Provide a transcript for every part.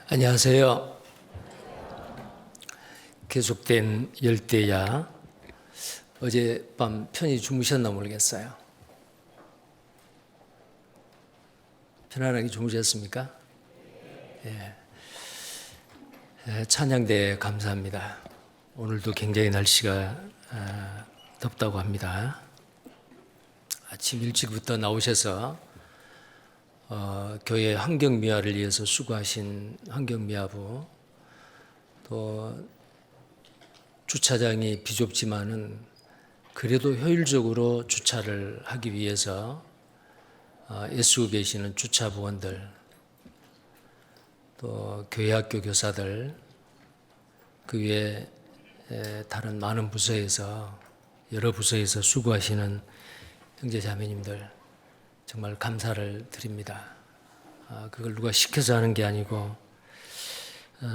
안녕하세요. 계속된 열대야. 어젯밤 편히 주무셨나 모르겠어요. 편안하게 주무셨습니까? 찬양대 감사합니다. 오늘도 굉장히 날씨가 덥다고 합니다. 아침 일찍부터 나오셔서 교회 환경미화를 위해서 수고하신 환경미화부, 또 주차장이 비좁지만은 그래도 효율적으로 주차를 하기 위해서 애쓰고 계시는 주차부원들, 또 교회 학교 교사들, 그 외에 다른 많은 부서에서, 여러 부서에서 수고하시는 형제자매님들 정말 감사를 드립니다. 그걸 누가 시켜서 하는 게 아니고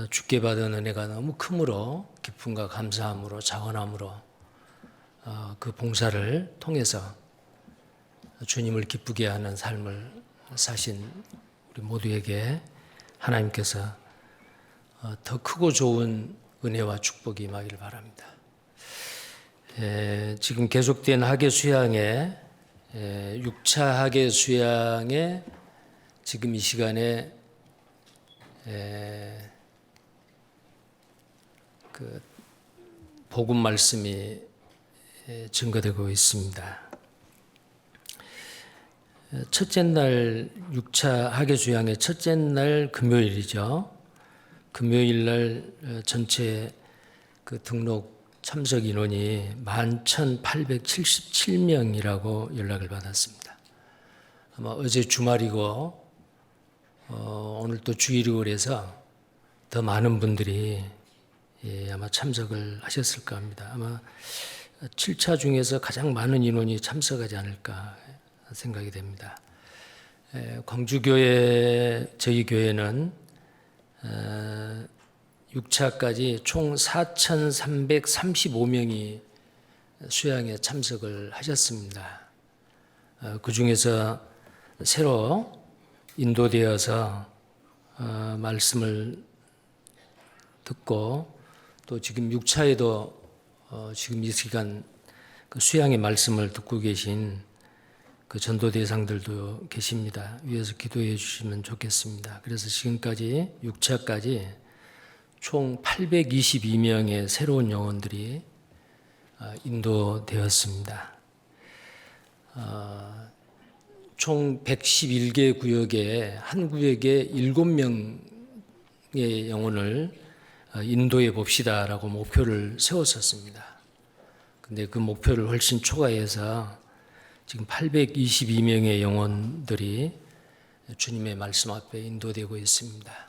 주께 받은 은혜가 너무 크므로 기쁨과 감사함으로 자원함으로 그 봉사를 통해서 주님을 기쁘게 하는 삶을 사신 우리 모두에게 하나님께서 더 크고 좋은 은혜와 축복이 임하기를 바랍니다. 지금 계속된 학예 수양에 6차 학예 수양에 지금 이 시간에 그 복음 말씀이 증거되고 있습니다. 첫째 날 6차 학예 수양의 첫째 날 금요일이죠. 금요일 날 전체 그 등록 참석 인원이 11,877명이라고 연락을 받았습니다. 아마 어제 주말이고 오늘 또 주일이고 그래서 더 많은 분들이 아마 참석을 하셨을까 합니다. 아마 7차 중에서 가장 많은 인원이 참석하지 않을까 생각이 됩니다. 광주교회, 저희 교회는 6차까지 총 4,335명이 수양에 참석을 하셨습니다. 그 중에서 새로 인도되어서 말씀을 듣고 또 지금 6차에도 지금 이 시간 그 수양의 말씀을 듣고 계신 그 전도 대상들도 계십니다. 위에서 기도해 주시면 좋겠습니다. 그래서 지금까지 6차까지 총 822명의 새로운 영혼들이 인도되었습니다. 총 111개 구역에 한 구역에 7명의 영혼을 인도해 봅시다라고 목표를 세웠었습니다. 근데 그 목표를 훨씬 초과해서 지금 822명의 영혼들이 주님의 말씀 앞에 인도되고 있습니다.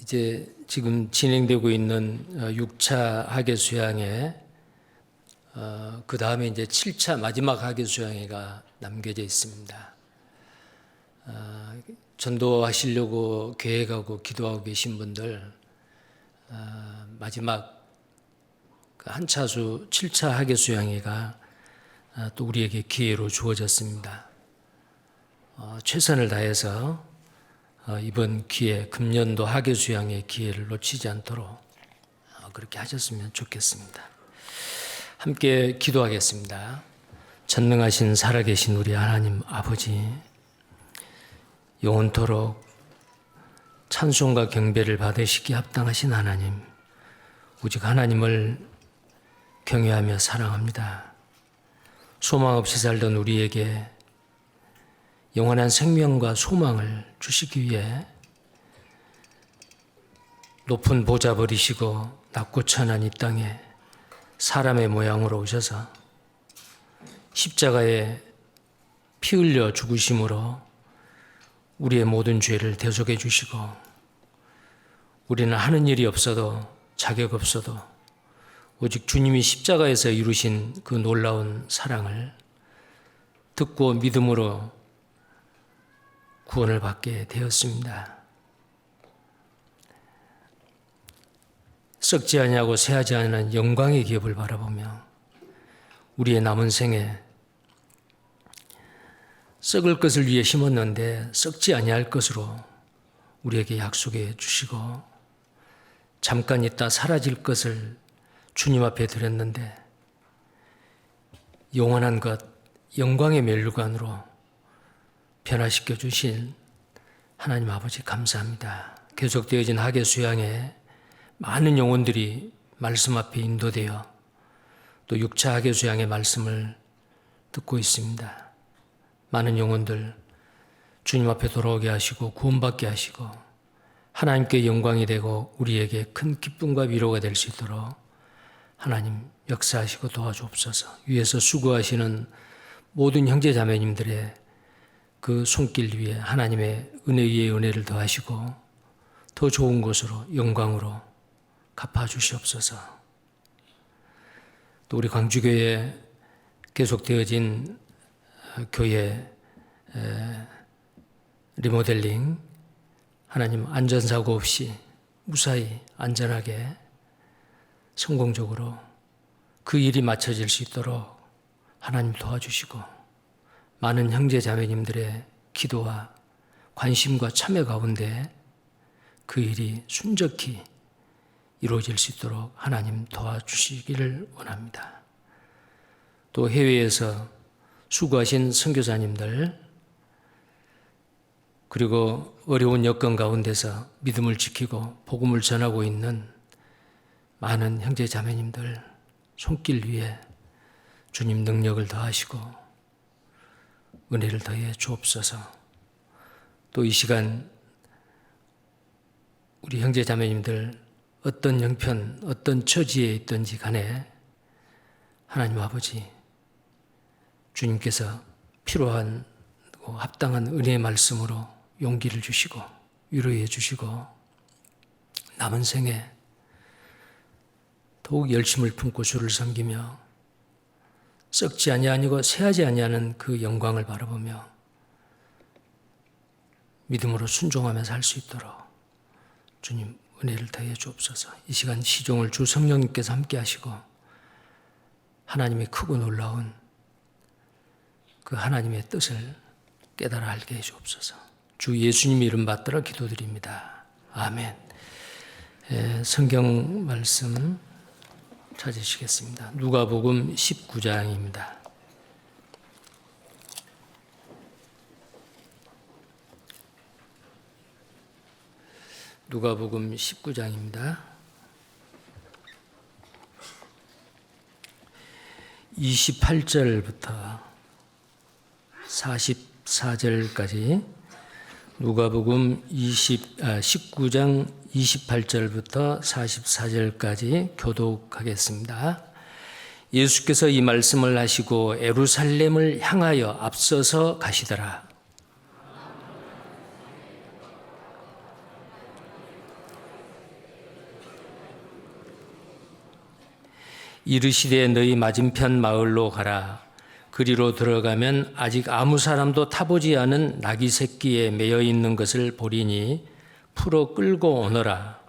이제 지금 진행되고 있는 6차 학예 수양회, 그 다음에 이제 7차 마지막 학예 수양회가 남겨져 있습니다. 전도하시려고 계획하고 기도하고 계신 분들, 마지막 한 차수 7차 학예 수양회가 또 우리에게 기회로 주어졌습니다. 최선을 다해서 이번 기회, 금년도 학예 수양의 기회를 놓치지 않도록 그렇게 하셨으면 좋겠습니다. 함께 기도하겠습니다. 전능하신 살아계신 우리 하나님 아버지, 영원토록 찬송과 경배를 받으시기에 합당하신 하나님, 오직 하나님을 경외하며 사랑합니다. 소망 없이 살던 우리에게 영원한 생명과 소망을 주시기 위해 높은 보좌 버리시고 낮고 천한 이 땅에 사람의 모양으로 오셔서 십자가에 피 흘려 죽으심으로 우리의 모든 죄를 대속해 주시고, 우리는 하는 일이 없어도 자격 없어도 오직 주님이 십자가에서 이루신 그 놀라운 사랑을 듣고 믿음으로 구원을 받게 되었습니다. 썩지 아니하고 새하지 않는 영광의 기업을 바라보며 우리의 남은 생에 썩을 것을 위해 심었는데 썩지 아니할 것으로 우리에게 약속해 주시고, 잠깐 있다 사라질 것을 주님 앞에 드렸는데 영원한 것, 영광의 멸류관으로 변화시켜 주신 하나님 아버지 감사합니다. 계속되어진 학예 수양에 많은 영혼들이 말씀 앞에 인도되어 또 6차 학예 수양의 말씀을 듣고 있습니다. 많은 영혼들 주님 앞에 돌아오게 하시고 구원받게 하시고 하나님께 영광이 되고 우리에게 큰 기쁨과 위로가 될 수 있도록 하나님 역사하시고 도와주옵소서. 위에서 수고하시는 모든 형제 자매님들의 그 손길 위에 하나님의 은혜 위에 은혜를 더하시고 더 좋은 곳으로 영광으로 갚아주시옵소서. 또 우리 광주교회 계속되어진 교회 리모델링 하나님 안전사고 없이 무사히 안전하게 성공적으로 그 일이 마쳐질 수 있도록 하나님 도와주시고 많은 형제 자매님들의 기도와 관심과 참여 가운데 그 일이 순적히 이루어질 수 있도록 하나님 도와주시기를 원합니다. 또 해외에서 수고하신 선교사님들 그리고 어려운 여건 가운데서 믿음을 지키고 복음을 전하고 있는 많은 형제 자매님들 손길 위에 주님 능력을 더하시고 은혜를 더해 주옵소서. 또 이 시간 우리 형제 자매님들 어떤 형편, 어떤 처지에 있든지 간에 하나님 아버지 주님께서 필요한 합당한 은혜의 말씀으로 용기를 주시고 위로해 주시고 남은 생에 더욱 열심을 품고 주를 섬기며 썩지 아니하고 새하지 아니하는 그 영광을 바라보며 믿음으로 순종하며 살 수 있도록 주님 은혜를 더해 주옵소서. 이 시간 시종을 주 성령님께서 함께 하시고 하나님의 크고 놀라운 그 하나님의 뜻을 깨달아 알게 해 주옵소서. 주 예수님 이름 받들어 기도드립니다. 아멘. 성경 말씀 찾으시겠습니다. 누가복음 19장입니다. 누가복음 19장입니다. 28절부터 44절까지 누가복음 19장 28절부터 44절까지 교독하겠습니다. 예수께서 이 말씀을 하시고 예루살렘을 향하여 앞서서 가시더라. 이르시되 너희 맞은편 마을로 가라. 그리로 들어가면 아직 아무 사람도 타보지 않은 나귀 새끼에 매여 있는 것을 보리니 풀어 끌고 오너라.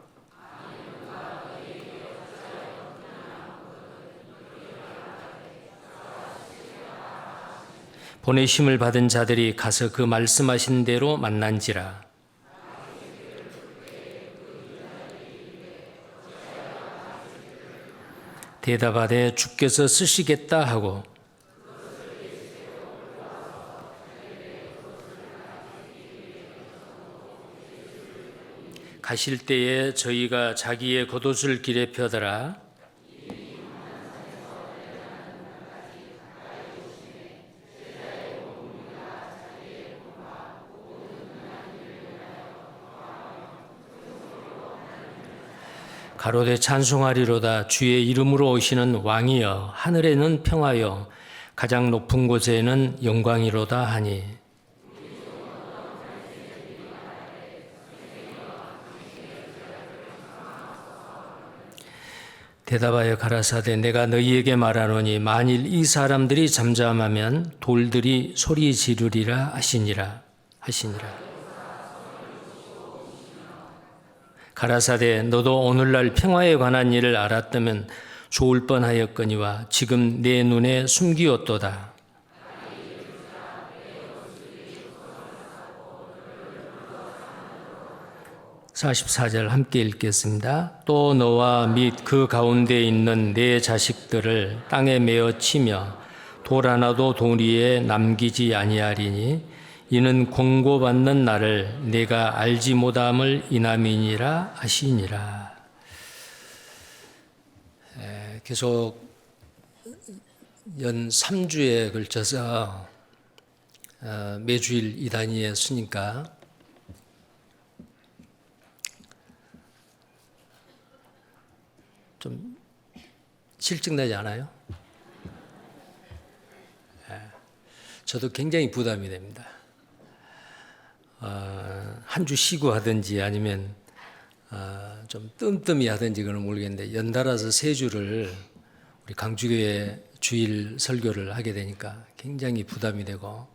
보내심을 받은 자들이 가서 그 말씀하신 대로 만난지라. 대답하되 주께서 쓰시겠다 하고 가실 때에 저희가 자기의 겉옷을 길에 펴더라. 가로되 찬송하리로다. 주의 이름으로 오시는 왕이여, 하늘에는 평화여, 가장 높은 곳에는 영광이로다 하니. 대답하여 가라사대 내가 너희에게 말하노니 만일 이 사람들이 잠잠하면 돌들이 소리 지르리라 하시니라. 가라사대 너도 오늘날 평화에 관한 일을 알았다면 좋을 뻔하였거니와 지금 내 눈에 숨기었도다. 44절 함께 읽겠습니다. 또 너와 및 그 가운데 있는 네 자식들을 땅에 메어 치며 돌 하나도 돌 위에 남기지 아니하리니 이는 권고받는 나를 내가 알지 못함을 인함이니라 하시니라. 계속 연 3주에 걸쳐서 매주일 이 단위에 쓰니까 좀 실증나지 않아요? 저도 굉장히 부담이 됩니다. 한 주 쉬고 하든지 아니면 좀 뜸뜸이 하든지 그건 모르겠는데 연달아서 3주를 우리 강주교회 주일 설교를 하게 되니까 굉장히 부담이 되고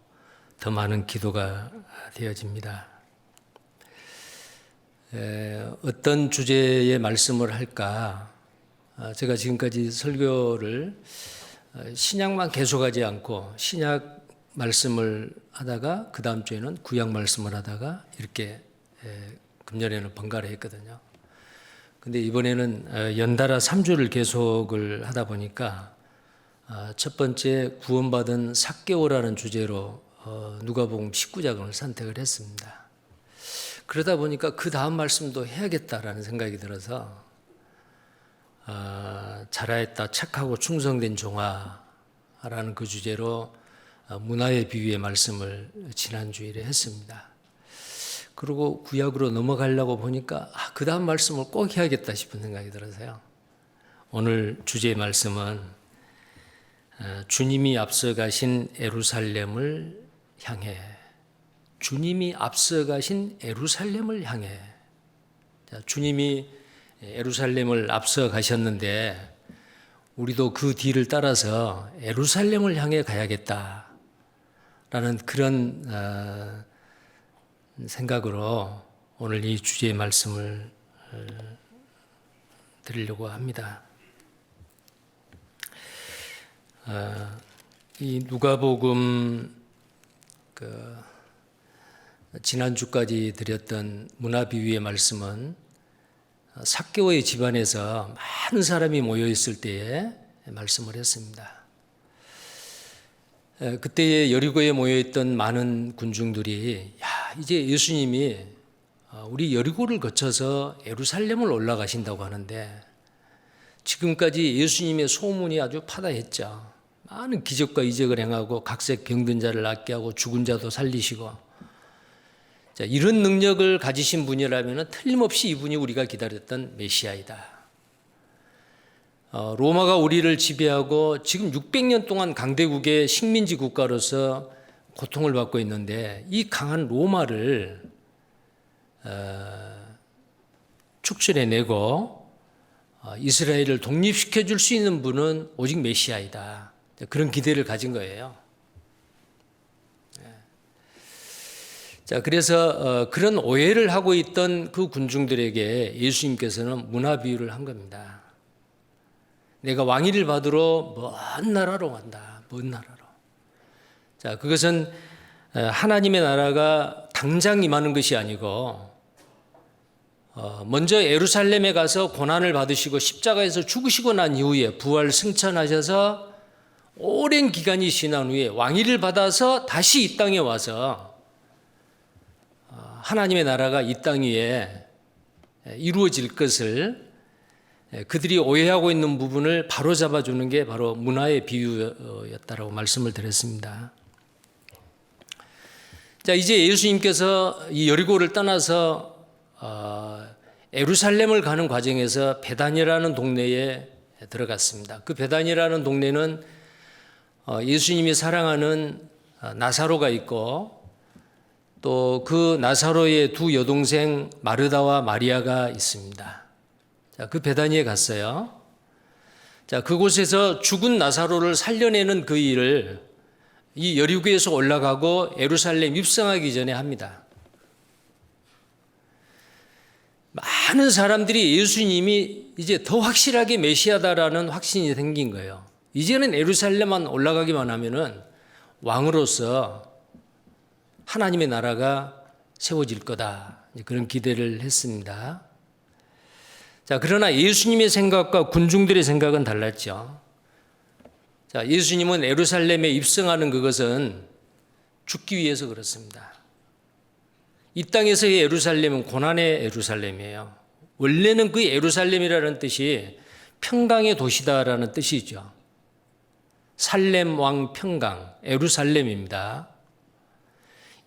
더 많은 기도가 되어집니다. 어떤 주제의 말씀을 할까? 제가 지금까지 설교를 신약만 계속하지 않고 신약 말씀을 하다가 그 다음 주에는 구약 말씀을 하다가 이렇게 금년에는 번갈아 했거든요. 근데 이번에는 연달아 3주를 계속을 하다 보니까 첫 번째 구원받은 삭개오라는 주제로 누가복음 19장을 선택을 했습니다. 그러다 보니까 그 다음 말씀도 해야겠다라는 생각이 들어서 잘하였다 착하고 충성된 종아라는 그 주제로 문화의 비유의 말씀을 지난 주일에 했습니다. 그리고 구약으로 넘어가려고 보니까 그 다음 말씀을 꼭 해야겠다 싶은 생각이 들어서요. 오늘 주제의 말씀은 주님이 앞서가신 예루살렘을 향해, 주님이 앞서가신 예루살렘을 향해. 주님이 예루살렘을 앞서가셨는데 우리도 그 뒤를 따라서 예루살렘을 향해 가야겠다라는 그런 생각으로 오늘 이 주제의 말씀을 드리려고 합니다. 이 누가복음 지난주까지 드렸던 문화비유의 말씀은 삭개오의 집안에서 많은 사람이 모여있을 때에 말씀을 했습니다. 그때에 여리고에 모여있던 많은 군중들이 이제 예수님이 우리 여리고를 거쳐서 예루살렘을 올라가신다고 하는데 지금까지 예수님의 소문이 아주 파다했죠. 많은 기적과 이적을 행하고 각색 병든 자를 낫게 하고 죽은 자도 살리시고, 자, 이런 능력을 가지신 분이라면 틀림없이 이분이 우리가 기다렸던 메시아이다. 로마가 우리를 지배하고 지금 600년 동안 강대국의 식민지 국가로서 고통을 받고 있는데 이 강한 로마를 축출해내고 이스라엘을 독립시켜 줄 수 있는 분은 오직 메시아이다. 그런 기대를 가진 거예요. 자, 그래서 그런 오해를 하고 있던 그 군중들에게 예수님께서는 문화 비유를 한 겁니다. 내가 왕위를 받으러 먼 나라로 간다. 먼 나라로. 자, 그것은 하나님의 나라가 당장 임하는 것이 아니고 먼저 예루살렘에 가서 고난을 받으시고 십자가에서 죽으시고 난 이후에 부활 승천하셔서 오랜 기간이 지난 후에 왕위를 받아서 다시 이 땅에 와서 하나님의 나라가 이 땅 위에 이루어질 것을 그들이 오해하고 있는 부분을 바로잡아 주는 게 바로 문화의 비유였다라고 말씀을 드렸습니다. 자, 이제 예수님께서 이 여리고를 떠나서 예루살렘을 가는 과정에서 베다니라는 동네에 들어갔습니다. 그 베다니라는 동네는 예수님이 사랑하는 나사로가 있고 또 그 나사로의 두 여동생 마르다와 마리아가 있습니다. 자, 그 베다니에 갔어요. 자, 그곳에서 죽은 나사로를 살려내는 그 일을 이 여리고에서 올라가고 예루살렘 입성하기 전에 합니다. 많은 사람들이 예수님이 이제 더 확실하게 메시아다라는 확신이 생긴 거예요. 이제는 예루살렘만 올라가기만 하면은 왕으로서 하나님의 나라가 세워질 거다. 그런 기대를 했습니다. 자, 그러나 예수님의 생각과 군중들의 생각은 달랐죠. 자, 예수님은 예루살렘에 입성하는 그것은 죽기 위해서 그렇습니다. 이 땅에서의 예루살렘은 고난의 예루살렘이에요. 원래는 그 예루살렘이라는 뜻이 평강의 도시다라는 뜻이죠. 살렘 왕 평강, 예루살렘입니다.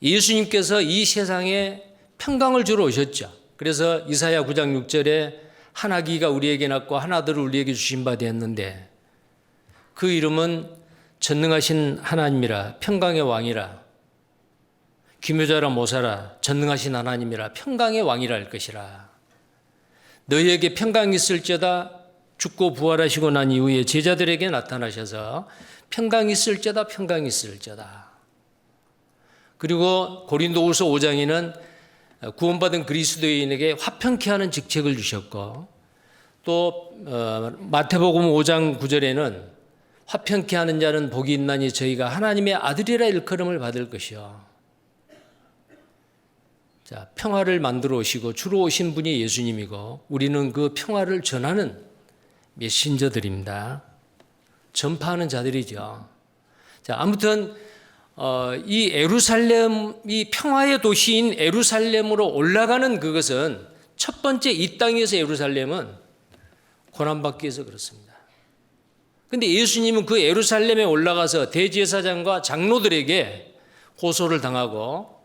예수님께서 이 세상에 평강을 주러 오셨죠. 그래서 이사야 9장 6절에 한 아기가 우리에게 낳고 한 아들을 우리에게 주신 바 되었는데 그 이름은 전능하신 하나님이라 평강의 왕이라 기묘자라 모사라 전능하신 하나님이라 평강의 왕이라 할 것이라. 너희에게 평강이 있을지어다. 죽고 부활하시고 난 이후에 제자들에게 나타나셔서 평강이 있을지어다 평강이 있을지어다. 그리고 고린도후서 5장에는 구원받은 그리스도인에게 화평케 하는 직책을 주셨고 또 마태복음 5장 9절에는 화평케 하는 자는 복이 있나니 저희가 하나님의 아들이라 일컬음을 받을 것이요. 자, 평화를 만들어 오시고 주로 오신 분이 예수님이고 우리는 그 평화를 전하는 메신저들입니다. 전파하는 자들이죠. 자, 아무튼 이 예루살렘, 이 평화의 도시인 예루살렘으로 올라가는 그것은 첫 번째 이 땅에서 예루살렘은 고난받기 위해서 그렇습니다. 그런데 예수님은 그 예루살렘에 올라가서 대제사장과 장로들에게 고소를 당하고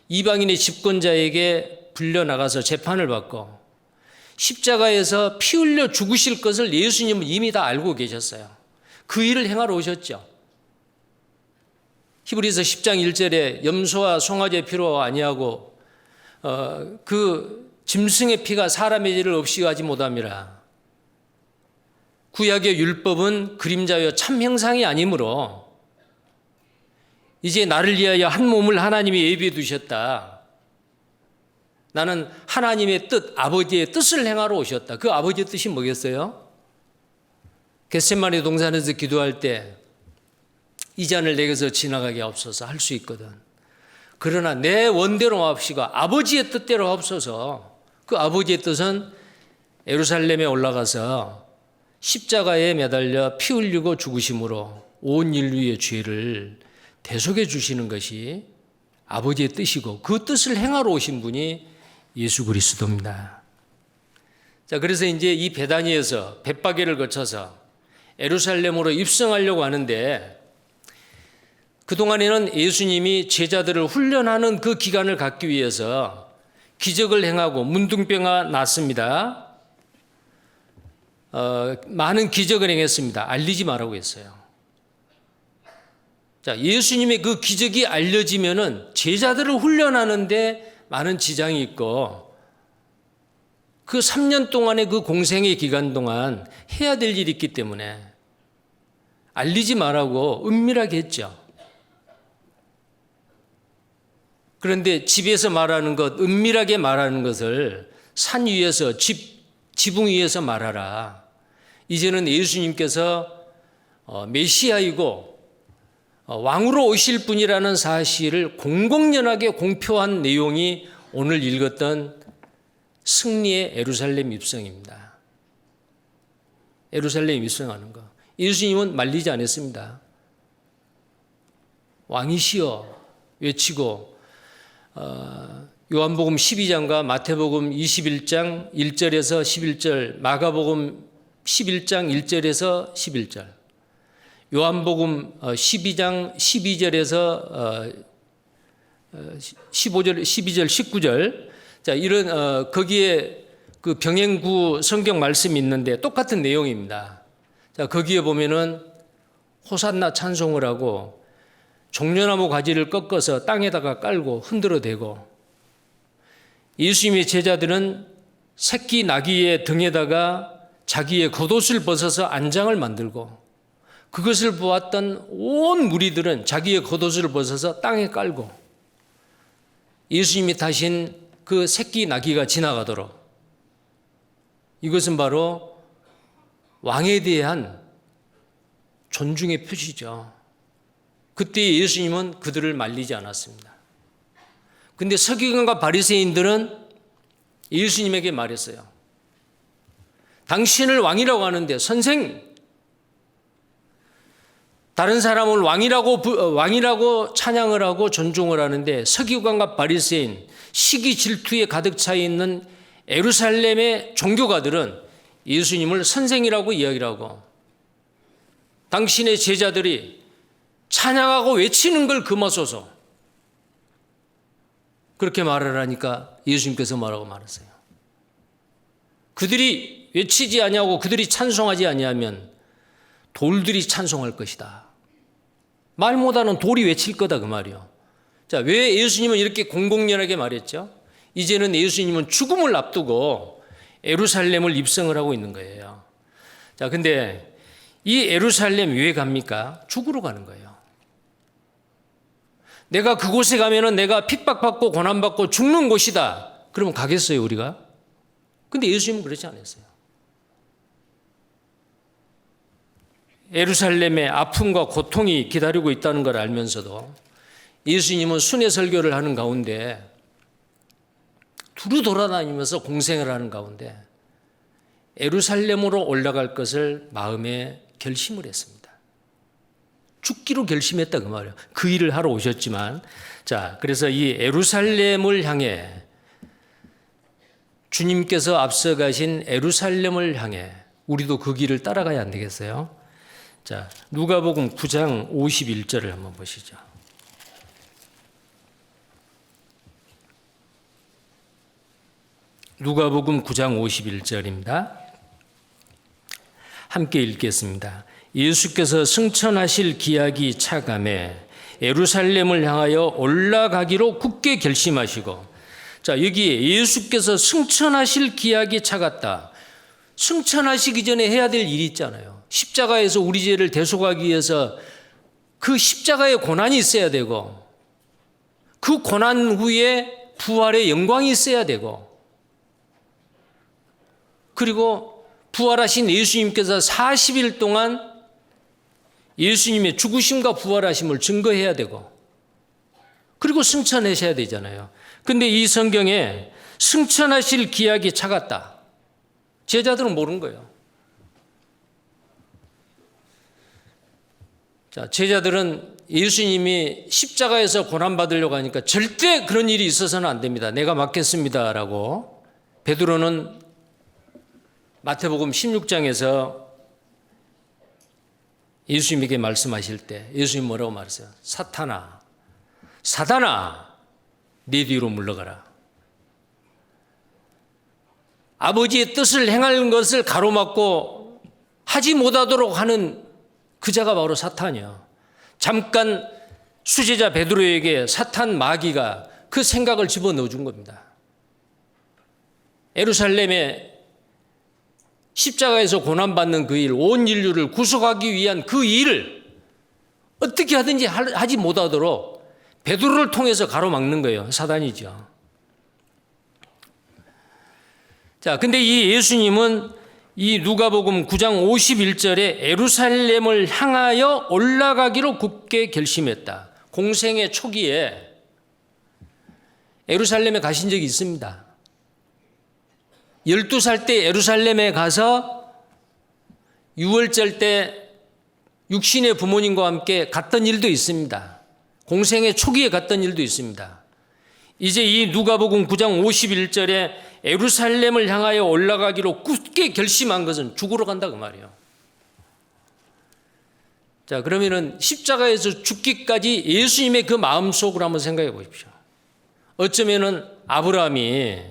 이방인의 집권자에게 불려나가서 재판을 받고 십자가에서 피 흘려 죽으실 것을 예수님은 이미 다 알고 계셨어요. 그 일을 행하러 오셨죠. 히브리서 10장 1절에 염소와 송아지의 피로 아니하고 그 짐승의 피가 사람의 죄를 없이 하지 못함이라. 구약의 율법은 그림자여 참 형상이 아니므로 이제 나를 위하여 한 몸을 하나님이 예비해 두셨다. 나는 하나님의 뜻, 아버지의 뜻을 행하러 오셨다. 그 아버지의 뜻이 뭐겠어요? 겟세마네 동산에서 기도할 때 이 잔을 내게서 지나가게 하옵소서 할 수 있거든. 그러나 내 원대로 하옵시고 아버지의 뜻대로 하옵소서. 그 아버지의 뜻은 예루살렘에 올라가서 십자가에 매달려 피 흘리고 죽으심으로 온 인류의 죄를 대속해 주시는 것이 아버지의 뜻이고 그 뜻을 행하러 오신 분이 예수 그리스도입니다. 자, 그래서 이제 이 베다니에서 벳바게를 거쳐서 예루살렘으로 입성하려고 하는데 그동안에는 예수님이 제자들을 훈련하는 그 기간을 갖기 위해서 기적을 행하고 문둥병가 났습니다. 많은 기적을 행했습니다. 알리지 말라고 했어요. 자, 예수님의 그 기적이 알려지면은 제자들을 훈련하는데 많은 지장이 있고 그 3년 동안의 그 공생의 기간 동안 해야 될 일이 있기 때문에 알리지 말라고 은밀하게 했죠. 그런데 집에서 말하는 것, 은밀하게 말하는 것을 산 위에서 지붕 위에서 말하라. 이제는 예수님께서 메시아이고 왕으로 오실 분이라는 사실을 공공연하게 공표한 내용이 오늘 읽었던 승리의 예루살렘 입성입니다. 예루살렘 입성하는 거. 예수님은 말리지 않았습니다. 왕이시여 외치고 요한복음 12장과 마태복음 21장 1절에서 11절, 마가복음 11장 1절에서 11절, 요한복음 12장 12절에서 15절, 12절, 19절. 자, 이런 거기에 그 병행구 성경 말씀이 있는데 똑같은 내용입니다. 자, 거기에 보면은 호산나 찬송을 하고 종려나무 가지를 꺾어서 땅에다가 깔고 흔들어 대고 예수님의 제자들은 새끼 나귀의 등에다가 자기의 겉옷을 벗어서 안장을 만들고 그것을 보았던 온 무리들은 자기의 겉옷을 벗어서 땅에 깔고 예수님이 타신 그 새끼 나귀가 지나가도록. 이것은 바로 왕에 대한 존중의 표시죠. 그때 예수님은 그들을 말리지 않았습니다. 그런데 서기관과 바리새인들은 예수님에게 말했어요. 당신을 왕이라고 하는데 선생, 다른 사람을 왕이라고 찬양을 하고 존중을 하는데 서기관과 바리새인, 시기 질투에 가득 차 있는 예루살렘의 종교가들은 예수님을 선생이라고 이야기를 하고 당신의 제자들이 찬양하고 외치는 걸 금하소서 그렇게 말을 하니까 예수님께서 뭐라고 말하세요? 그들이 외치지 아니하고 그들이 찬송하지 아니하면 돌들이 찬송할 것이다. 말 못하는 돌이 외칠 거다 그 말이요. 자, 왜 예수님은 이렇게 공공연하게 말했죠? 이제는 예수님은 죽음을 앞두고 예루살렘을 입성을 하고 있는 거예요. 자, 근데 이 예루살렘 왜 갑니까? 죽으러 가는 거예요. 내가 그곳에 가면은 내가 핍박받고 고난받고 죽는 곳이다. 그러면 가겠어요, 우리가? 근데 예수님은 그렇지 않았어요. 예루살렘의 아픔과 고통이 기다리고 있다는 걸 알면서도 예수님은 순회 설교를 하는 가운데 두루 돌아다니면서 공생을 하는 가운데 예루살렘으로 올라갈 것을 마음에 결심을 했습니다. 죽기로 결심했다 그 말이에요. 그 일을 하러 오셨지만, 자, 그래서 이 예루살렘을 향해 주님께서 앞서가신 예루살렘을 향해 우리도 그 길을 따라가야 안 되겠어요? 자, 누가복음 9장 51절을 한번 보시죠. 누가복음 9장 51절입니다. 함께 읽겠습니다. 예수께서 승천하실 기약이 차감해 예루살렘을 향하여 올라가기로 굳게 결심하시고, 자, 여기에 예수께서 승천하실 기약이 차갔다. 승천하시기 전에 해야 될 일이 있잖아요. 십자가에서 우리 죄를 대속하기 위해서 그 십자가의 고난이 있어야 되고 그 고난 후에 부활의 영광이 있어야 되고 그리고 부활하신 예수님께서 40일 동안 예수님의 죽으심과 부활하심을 증거해야 되고 그리고 승천하셔야 되잖아요. 근데 이 성경에 승천하실 기약이 차갔다. 제자들은 모르는 거예요. 자, 제자들은 예수님이 십자가에서 고난받으려고 하니까 절대 그런 일이 있어서는 안 됩니다. 내가 맡겠습니다라고. 베드로는 마태복음 16장에서 예수님에게 말씀하실 때 예수님 뭐라고 말했어요? 사탄아, 네 뒤로 물러가라. 아버지의 뜻을 행하는 것을 가로막고 하지 못하도록 하는 그 자가 바로 사탄이요. 잠깐 수제자 베드로에게 사탄 마귀가 그 생각을 집어넣어 준 겁니다. 예루살렘에 십자가에서 고난받는 그 일, 온 인류를 구속하기 위한 그 일을 어떻게 하든지 하지 못하도록 베드로를 통해서 가로막는 거예요. 사단이죠. 자, 근데 이 예수님은 이 누가복음 9장 51절에 예루살렘을 향하여 올라가기로 굳게 결심했다. 공생의 초기에 예루살렘에 가신 적이 있습니다. 12살 때 예루살렘에 가서 유월절 때 육신의 부모님과 함께 갔던 일도 있습니다. 공생의 초기에 갔던 일도 있습니다. 이제 이 누가복음 9장 51절에 예루살렘을 향하여 올라가기로 굳게 결심한 것은 죽으러 간다 그 말이에요. 자, 그러면은 십자가에서 죽기까지 예수님의 그 마음속으로 한번 생각해 보십시오. 어쩌면은 아브라함이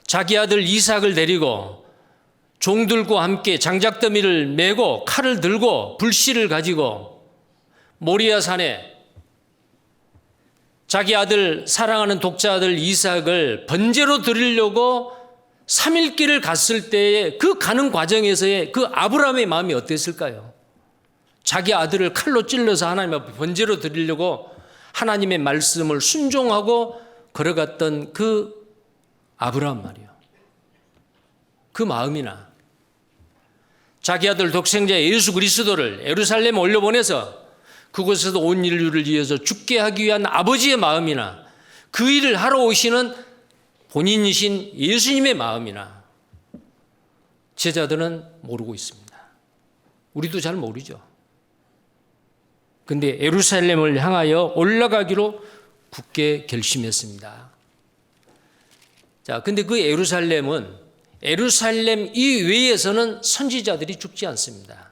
자기 아들 이삭을 데리고 종들과 함께 장작더미를 메고 칼을 들고 불씨를 가지고 모리아 산에 자기 아들, 사랑하는 독자 아들 이삭을 번제로 드리려고 3일 길을 갔을 때의 그 가는 과정에서의 그 아브라함의 마음이 어땠을까요? 자기 아들을 칼로 찔러서 하나님 앞에 번제로 드리려고 하나님의 말씀을 순종하고 걸어갔던 그 아브라함 말이요. 그 마음이나 자기 아들 독생자 예수 그리스도를 예루살렘에 올려보내서 그곳에서 온 인류를 위해서 죽게 하기 위한 아버지의 마음이나 그 일을 하러 오시는 본인이신 예수님의 마음이나 제자들은 모르고 있습니다. 우리도 잘 모르죠. 근데 예루살렘을 향하여 올라가기로 굳게 결심했습니다. 자, 근데 그 예루살렘은 예루살렘 이외에서는 선지자들이 죽지 않습니다.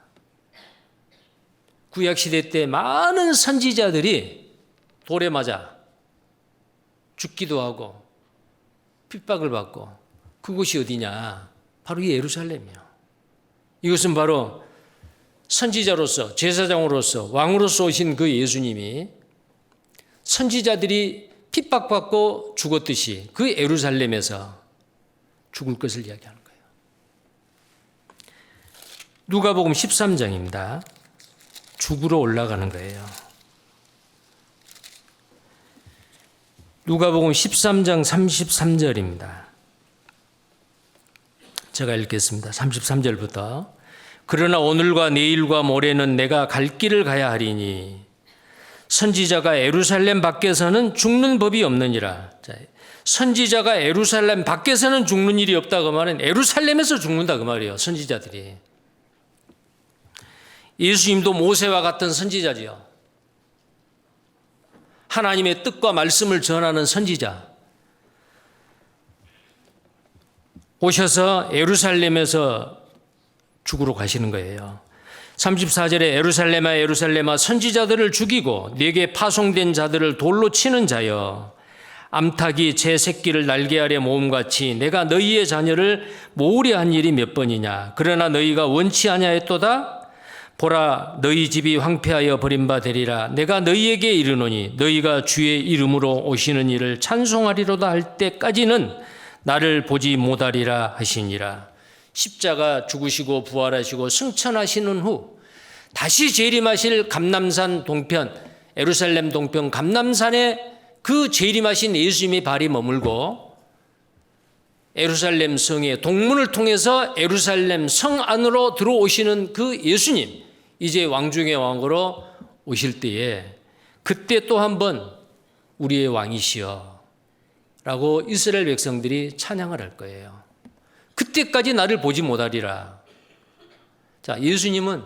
구약시대 때 많은 선지자들이 돌에 맞아 죽기도 하고 핍박을 받고, 그곳이 어디냐? 바로 이 예루살렘이요. 이것은 바로 선지자로서, 제사장으로서, 왕으로서 오신 그 예수님이 선지자들이 핍박받고 죽었듯이 그 예루살렘에서 죽을 것을 이야기하는 거예요. 누가복음 13장입니다. 죽으러 올라가는 거예요. 누가복음 13장 33절입니다. 제가 읽겠습니다. 33절부터. 그러나 오늘과 내일과 모레는 내가 갈 길을 가야 하리니 선지자가 예루살렘 밖에서는 죽는 법이 없느니라. 자, 선지자가 예루살렘 밖에서는 죽는 일이 없다 그 말은 예루살렘에서 죽는다 그 말이에요. 선지자들이. 예수님도 모세와 같은 선지자지요. 하나님의 뜻과 말씀을 전하는 선지자. 오셔서 예루살렘에서 죽으러 가시는 거예요. 34절에 예루살렘아 예루살렘아 선지자들을 죽이고 네게 파송된 자들을 돌로 치는 자여, 암탉이 제 새끼를 날개 아래 모음같이 내가 너희의 자녀를 모으려 한 일이 몇 번이냐. 그러나 너희가 원치 아니하였도다. 보라, 너희 집이 황폐하여 버림받으리라. 내가 너희에게 이르노니 너희가 주의 이름으로 오시는 이를 찬송하리로다 할 때까지는 나를 보지 못하리라 하시니라. 십자가 죽으시고 부활하시고 승천하시는 후 다시 재림하실 감람산 동편, 예루살렘 동편 감람산에 그 재림하신 예수님의 발이 머물고 예루살렘 성의 동문을 통해서 예루살렘 성 안으로 들어오시는 그 예수님, 이제 왕 중의 왕으로 오실 때에 그때 또 한 번 우리의 왕이시여 라고 이스라엘 백성들이 찬양을 할 거예요. 그때까지 나를 보지 못하리라. 자, 예수님은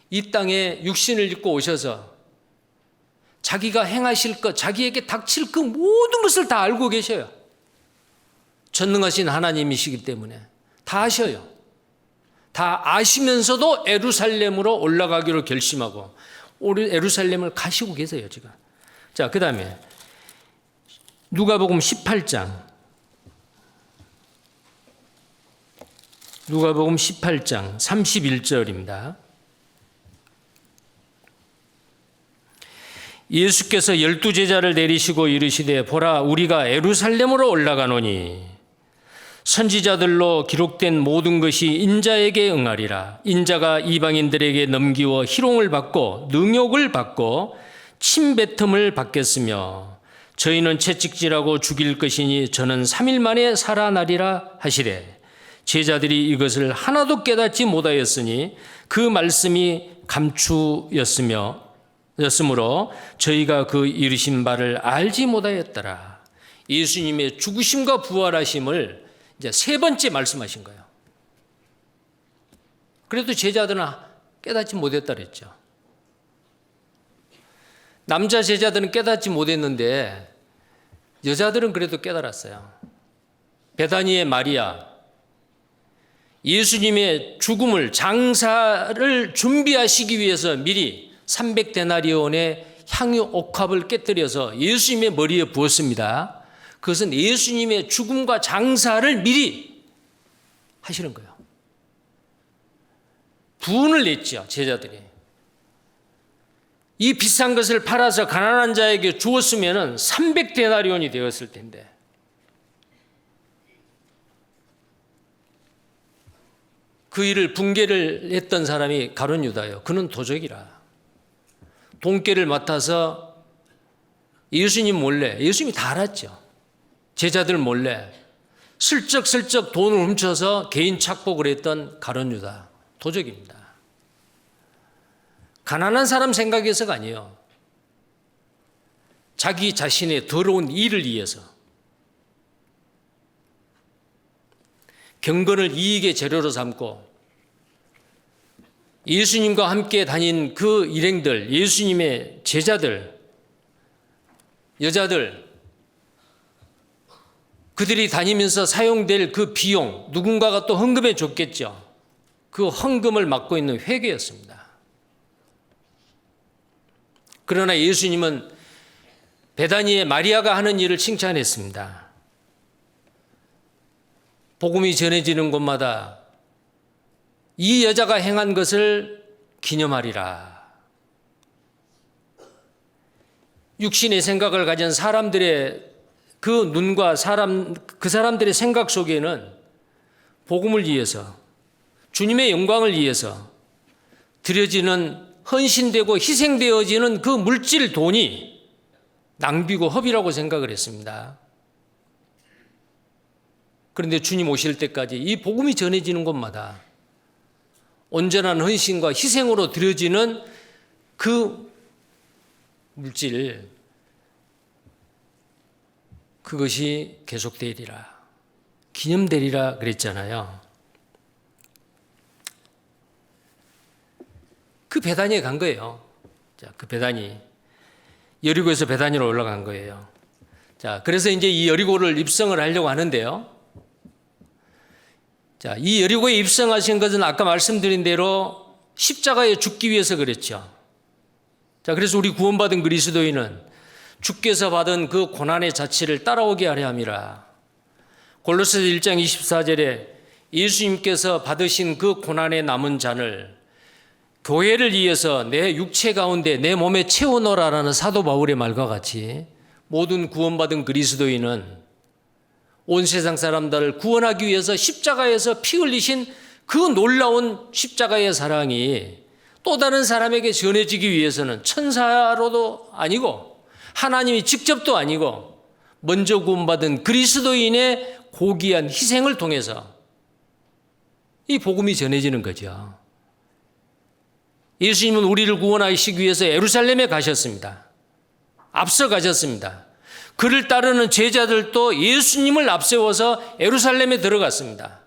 이 땅에 육신을 입고 오셔서 자기가 행하실 것, 자기에게 닥칠 그 모든 것을 다 알고 계셔요. 전능하신 하나님이시기 때문에 다 아셔요. 다 아시면서도 예루살렘으로 올라가기로 결심하고 예루살렘을 가시고 계세요, 지금. 자, 그 다음에 누가복음 18장. 누가복음 18장 31절입니다. 예수께서 12제자를 내리시고 이르시되 보라, 우리가 예루살렘으로 올라가노니 선지자들로 기록된 모든 것이 인자에게 응하리라. 인자가 이방인들에게 넘기워 희롱을 받고 능욕을 받고 침뱉음을 받겠으며 저희는 채찍질하고 죽일 것이니 저는 3일 만에 살아나리라 하시되, 제자들이 이것을 하나도 깨닫지 못하였으니 그 말씀이 감추였으므로 저희가 그 이르신 바를 알지 못하였더라. 예수님의 죽으심과 부활하심을 이제 세 번째 말씀하신 거예요. 그래도 제자들은 깨닫지 못했다 그랬죠. 남자 제자들은 깨닫지 못했는데 여자들은 그래도 깨달았어요. 베다니의 마리아, 예수님의 죽음을, 장사를 준비하시기 위해서 미리 300데나리온의 향유 옥합을 깨뜨려서 예수님의 머리에 부었습니다. 그것은 예수님의 죽음과 장사를 미리 하시는 거예요. 부은을 냈죠, 제자들이. 이 비싼 것을 팔아서 가난한 자에게 주었으면 300데나리온이 되었을 텐데. 그 일을 붕괴를 했던 사람이 가룟 유다예요. 그는 도적이라. 돈깨를 맡아서 예수님 몰래, 예수님이 다 알았죠. 제자들 몰래 슬쩍슬쩍 돈을 훔쳐서 개인 착복을 했던 가룟 유다, 도적입니다. 가난한 사람 생각해서가 아니에요. 자기 자신의 더러운 일을 위해서. 경건을 이익의 재료로 삼고 예수님과 함께 다닌 그 일행들, 예수님의 제자들, 여자들, 그들이 다니면서 사용될 그 비용, 누군가가 또 헌금해 줬겠죠. 그 헌금을 맡고 있는 회계였습니다. 그러나 예수님은 베다니의 마리아가 하는 일을 칭찬했습니다. 복음이 전해지는 곳마다 이 여자가 행한 것을 기념하리라. 육신의 생각을 가진 사람들의 그 눈과 그 사람들의 생각 속에는 복음을 위해서, 주님의 영광을 위해서 드려지는, 헌신되고 희생되어지는 그 물질 돈이 낭비고 허비라고 생각을 했습니다. 그런데 주님 오실 때까지 이 복음이 전해지는 곳마다 온전한 헌신과 희생으로 드려지는 그 물질, 그것이 계속되리라, 기념되리라 그랬잖아요. 그 베다니에 간 거예요. 자, 그 베다니, 여리고에서 베다니로 올라간 거예요. 자, 그래서 이제 이 여리고를 입성을 하려고 하는데요. 자, 이 여리고에 입성하신 것은 아까 말씀드린 대로 십자가에 죽기 위해서 그랬죠. 자, 그래서 우리 구원받은 그리스도인은 주께서 받은 그 고난의 자취를 따라오게 하려 함이라. 골로새서 1장 24절에 예수님께서 받으신 그 고난의 남은 잔을 교회를 위해서 내 육체 가운데 내 몸에 채워넣으라라는 사도 바울의 말과 같이 모든 구원받은 그리스도인은 온 세상 사람들을 구원하기 위해서 십자가에서 피 흘리신 그 놀라운 십자가의 사랑이 또 다른 사람에게 전해지기 위해서는 천사로도 아니고 하나님이 직접도 아니고 먼저 구원받은 그리스도인의 고귀한 희생을 통해서 이 복음이 전해지는 거죠. 예수님은 우리를 구원하시기 위해서 예루살렘에 가셨습니다. 앞서 가셨습니다. 그를 따르는 제자들도 예수님을 앞세워서 예루살렘에 들어갔습니다.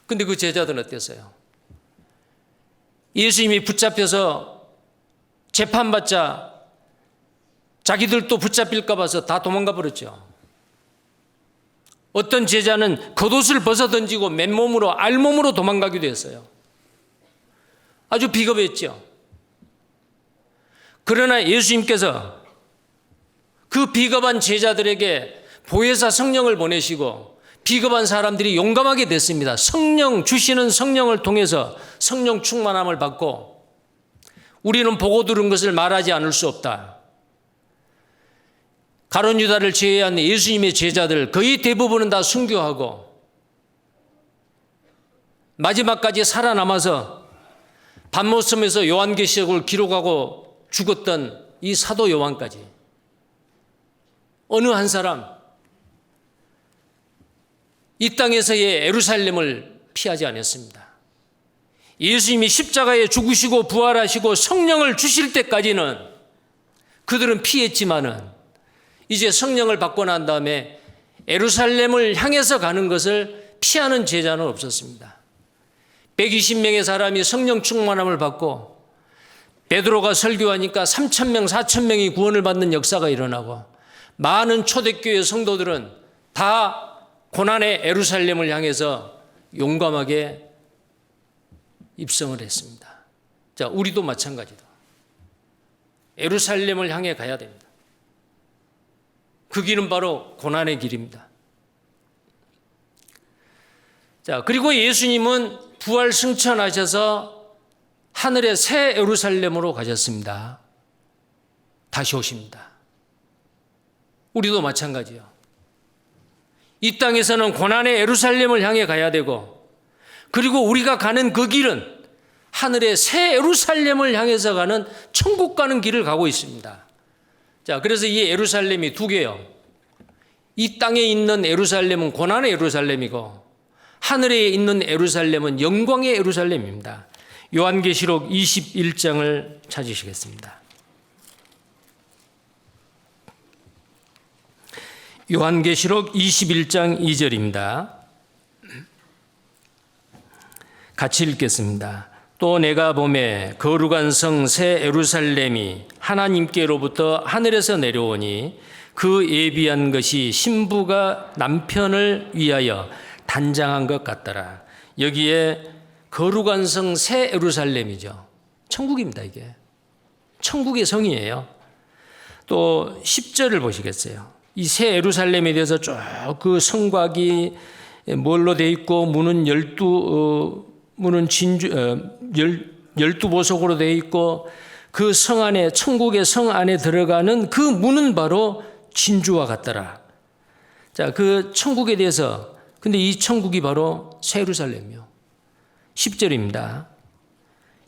근데 그 제자들은 어땠어요? 예수님이 붙잡혀서 재판받자 자기들도 붙잡힐까 봐서 다 도망가 버렸죠. 어떤 제자는 겉옷을 벗어 던지고 맨몸으로 알몸으로 도망가기도 했어요. 아주 비겁했죠. 그러나 예수님께서 그 비겁한 제자들에게 보혜사 성령을 보내시고 비겁한 사람들이 용감하게 됐습니다. 성령 주시는 성령을 통해서 성령 충만함을 받고 우리는 보고 들은 것을 말하지 않을 수 없다. 가룟 유다를 제외한 예수님의 제자들 거의 대부분은 다 순교하고 마지막까지 살아남아서 반모섬에서 요한계시록을 기록하고 죽었던 이 사도 요한까지 어느 한 사람 이 땅에서의 예루살렘을 피하지 않았습니다. 예수님이 십자가에 죽으시고 부활하시고 성령을 주실 때까지는 그들은 피했지만은 이제 성령을 받고 난 다음에 예루살렘을 향해서 가는 것을 피하는 제자는 없었습니다. 120명의 사람이 성령 충만함을 받고 베드로가 설교하니까 3,000명, 4,000명이 구원을 받는 역사가 일어나고 많은 초대교회 성도들은 다 고난의 예루살렘을 향해서 용감하게 입성을 했습니다. 자, 우리도 마찬가지다. 예루살렘을 향해 가야 됩니다. 그 길은 바로 고난의 길입니다. 자, 그리고 예수님은 부활 승천하셔서 하늘의 새 예루살렘으로 가셨습니다. 다시 오십니다. 우리도 마찬가지요. 이 땅에서는 고난의 예루살렘을 향해 가야 되고 그리고 우리가 가는 그 길은 하늘의 새 예루살렘을 향해서 가는 천국 가는 길을 가고 있습니다. 자, 그래서 이 예루살렘이 두 개요. 이 땅에 있는 예루살렘은 고난의 예루살렘이고 하늘에 있는 예루살렘은 영광의 예루살렘입니다. 요한계시록 21장을 찾으시겠습니다. 요한계시록 21장 2절입니다. 같이 읽겠습니다. 또 내가 보매 거룩한 성 새 예루살렘이 하나님께로부터 하늘에서 내려오니 그 예비한 것이 신부가 남편을 위하여 단장한 것 같더라. 여기에 거룩한 성 새 예루살렘이죠. 천국입니다. 이게 천국의 성이에요. 또 10절을 보시겠어요. 이 새 예루살렘에 대해서 쭉 그 성곽이 뭘로 되어 있고 문은 문은 열두 보석으로 되어 있고 그 성 안에 천국의 성 안에 들어가는 그 문은 바로 진주와 같더라. 자, 그 천국에 대해서 근데 이 천국이 바로 새 예루살렘이요. 10절입니다.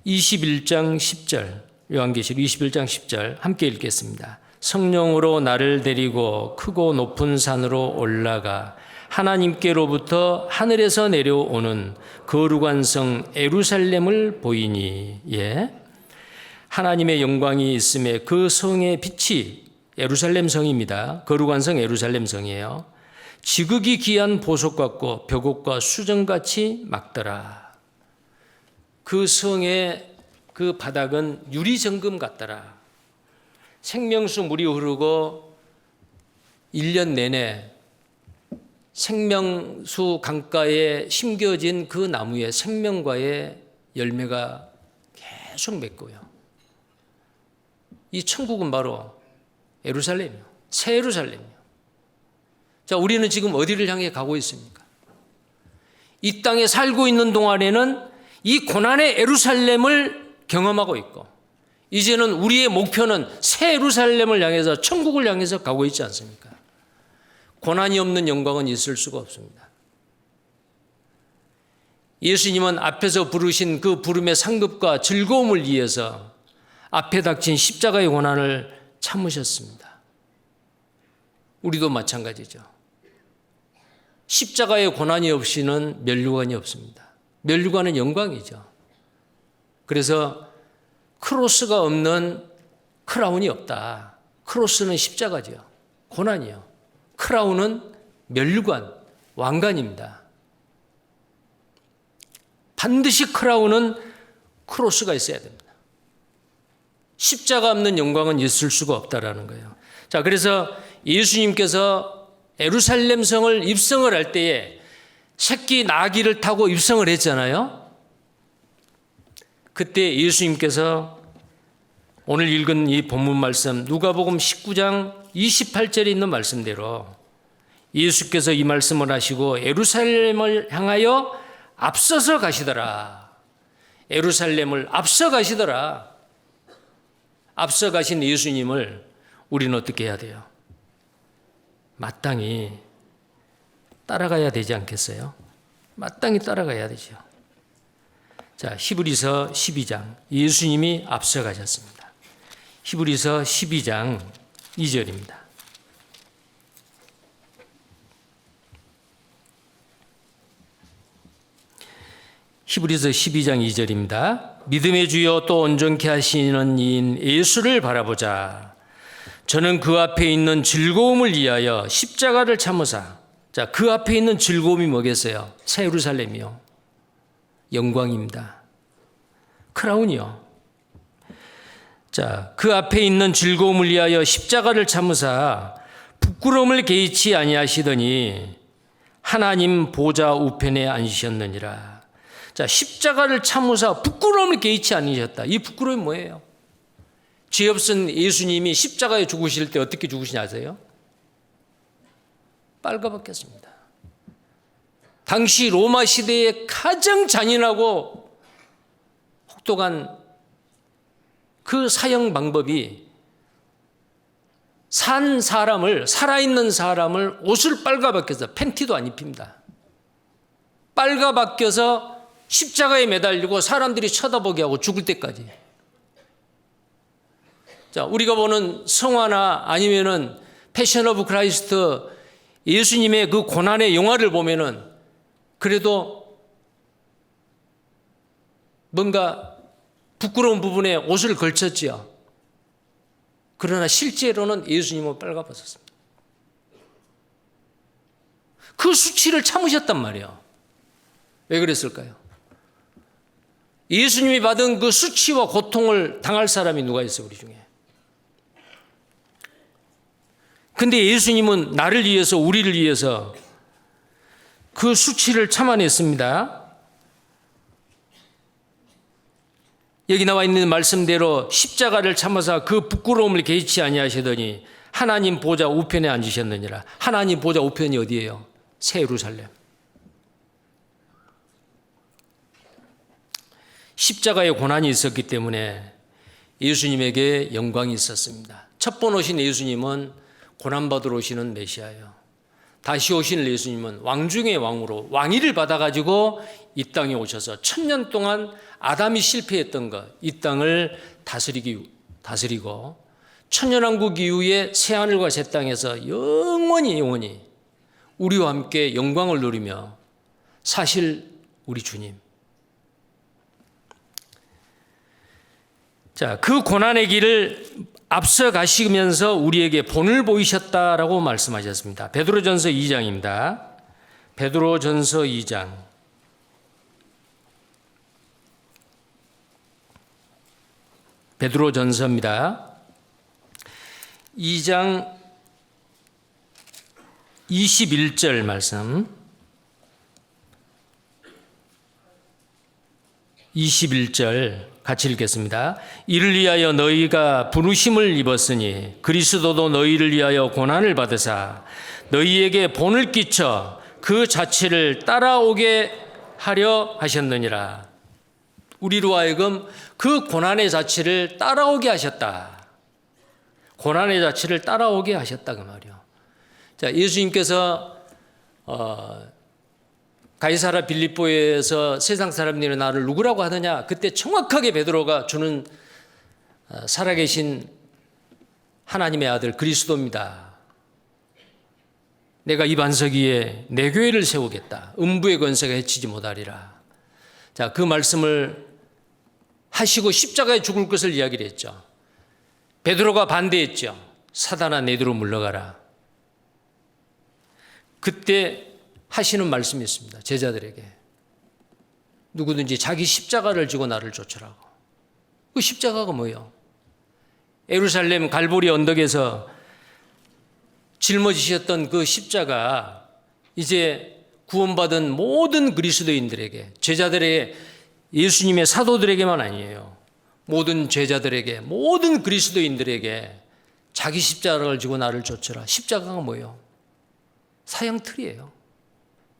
21장 10절 요한계시록 21장 10절 함께 읽겠습니다. 성령으로 나를 데리고 크고 높은 산으로 올라가 하나님께로부터 하늘에서 내려오는 거룩한 성 예루살렘을 보이니 하나님의 영광이 있음에 그 성의 빛이 예루살렘 성입니다. 거룩한 성 예루살렘 성이에요. 지극히 귀한 보석 같고 벽옥과 수정같이 막더라. 그 성의 그 바닥은 유리정금 같더라. 생명수 물이 흐르고 1년 내내 생명수 강가에 심겨진 그 나무에 생명과의 열매가 계속 맺고요. 이 천국은 바로 예루살렘이요. 새 예루살렘이요. 자, 우리는 지금 어디를 향해 가고 있습니까? 이 땅에 살고 있는 동안에는 이 고난의 예루살렘을 경험하고 있고 이제는 우리의 목표는 새 예루살렘을 향해서 천국을 향해서 가고 있지 않습니까? 고난이 없는 영광은 있을 수가 없습니다. 예수님은 앞에서 부르신 그 부름의 상급과 즐거움을 위해서 앞에 닥친 십자가의 고난을 참으셨습니다. 우리도 마찬가지죠. 십자가의 고난이 없이는 면류관이 없습니다. 면류관은 영광이죠. 그래서 크로스가 없는 크라운이 없다. 크로스는 십자가죠. 고난이요. 크라운은 면류관, 왕관입니다. 반드시 크라운은 크로스가 있어야 됩니다. 십자가 없는 영광은 있을 수가 없다라는 거예요. 자, 그래서 예수님께서 예루살렘 성을 입성을 할 때에 새끼 나귀를 타고 입성을 했잖아요. 그때 예수님께서 오늘 읽은 이 본문 말씀 누가복음 19장 28절에 있는 말씀대로 예수께서 이 말씀을 하시고 예루살렘을 향하여 앞서서 가시더라. 예루살렘을 앞서 가시더라. 앞서 가신 예수님을 우리는 어떻게 해야 돼요? 마땅히 따라가야 되지 않겠어요? 마땅히 따라가야 되죠. 자, 히브리서 12장 예수님이 앞서 가셨습니다. 히브리서 12장 2절입니다. 히브리서 12장 2절입니다. 믿음의 주여 또 온전케 하시는 이인 예수를 바라보자. 저는 그 앞에 있는 즐거움을 위하여 십자가를 참으사. 자, 그 앞에 있는 즐거움이 뭐겠어요? 새 예루살렘이요. 영광입니다. 크라운이요. 자, 그 앞에 있는 즐거움을 위하여 십자가를 참으사 부끄러움을 개의치 아니하시더니 하나님 보좌 우편에 앉으셨느니라. 자, 십자가를 참으사 부끄러움을 개의치 않으셨다. 이 부끄러움이 뭐예요? 죄 없은 예수님이 십자가에 죽으실 때 어떻게 죽으시냐 아세요? 빨가벗겼습니다. 당시 로마 시대의 가장 잔인하고 혹독한 그 사형 방법이 살아있는 사람을 옷을 빨가벗겨서 팬티도 안 입힙니다. 빨가벗겨서 십자가에 매달리고 사람들이 쳐다보게 하고 죽을 때까지. 자, 우리가 보는 성화나 아니면은 패션 오브 크라이스트 예수님의 그 고난의 영화를 보면은 그래도 뭔가 부끄러운 부분에 옷을 걸쳤지요. 그러나 실제로는 예수님은 빨가벗었습니다. 그 수치를 참으셨단 말이에요. 왜 그랬을까요? 예수님이 받은 그 수치와 고통을 당할 사람이 누가 있어, 우리 중에. 근데 예수님은 나를 위해서, 우리를 위해서 그 수치를 참아냈습니다. 여기 나와 있는 말씀대로 십자가를 참아서 그 부끄러움을 개의치 아니하시더니 하나님 보좌 우편에 앉으셨느니라. 하나님 보좌 우편이 어디예요? 새 예루살렘. 십자가의 고난이 있었기 때문에 예수님에게 영광이 있었습니다. 첫 번 오신 예수님은 고난받으러 오시는 메시아예요. 다시 오신 예수님은 왕 중의 왕으로 왕위를 받아가지고 이 땅에 오셔서 1000년 동안 아담이 실패했던 것, 이 땅을 다스리고 천년왕국 이후에 새하늘과 새 땅에서 영원히 우리와 함께 영광을 누리며 사실 우리 주님. 자, 그 고난의 길을 앞서 가시면서 우리에게 본을 보이셨다라고 말씀하셨습니다. 베드로전서 2장입니다. 베드로전서 2장. 베드로전서입니다. 2장 21절 말씀. 21절 같이 읽겠습니다. 이를 위하여 너희가 부르심을 입었으니 그리스도도 너희를 위하여 고난을 받으사 너희에게 본을 끼쳐 그 자체를 따라오게 하려 하셨느니라. 우리로 하여금 그 고난의 자체를 따라오게 하셨다. 고난의 자체를 따라오게 하셨다 그 말이요. 자, 예수님께서 가이사라 빌립보에서 세상 사람들이 나를 누구라고 하느냐, 그때 정확하게 베드로가 주는 살아계신 하나님의 아들 그리스도입니다. 내가 이 반석 위에 내 교회를 세우겠다. 음부의 권세가 해치지 못하리라. 자, 그 말씀을 하시고 십자가에 죽을 것을 이야기를 했죠. 베드로가 반대했죠. 사단아, 내 뒤로 물러가라. 그때 하시는 말씀이 있습니다. 제자들에게. 누구든지 자기 십자가를 지고 나를 쫓으라고. 그 십자가가 뭐예요? 예루살렘 갈보리 언덕에서 짊어지셨던 그 십자가, 이제 구원받은 모든 그리스도인들에게, 제자들에게, 예수님의 사도들에게만 아니에요. 모든 제자들에게, 모든 그리스도인들에게 자기 십자가를 지고 나를 쫓으라. 십자가가 뭐예요? 사형틀이에요.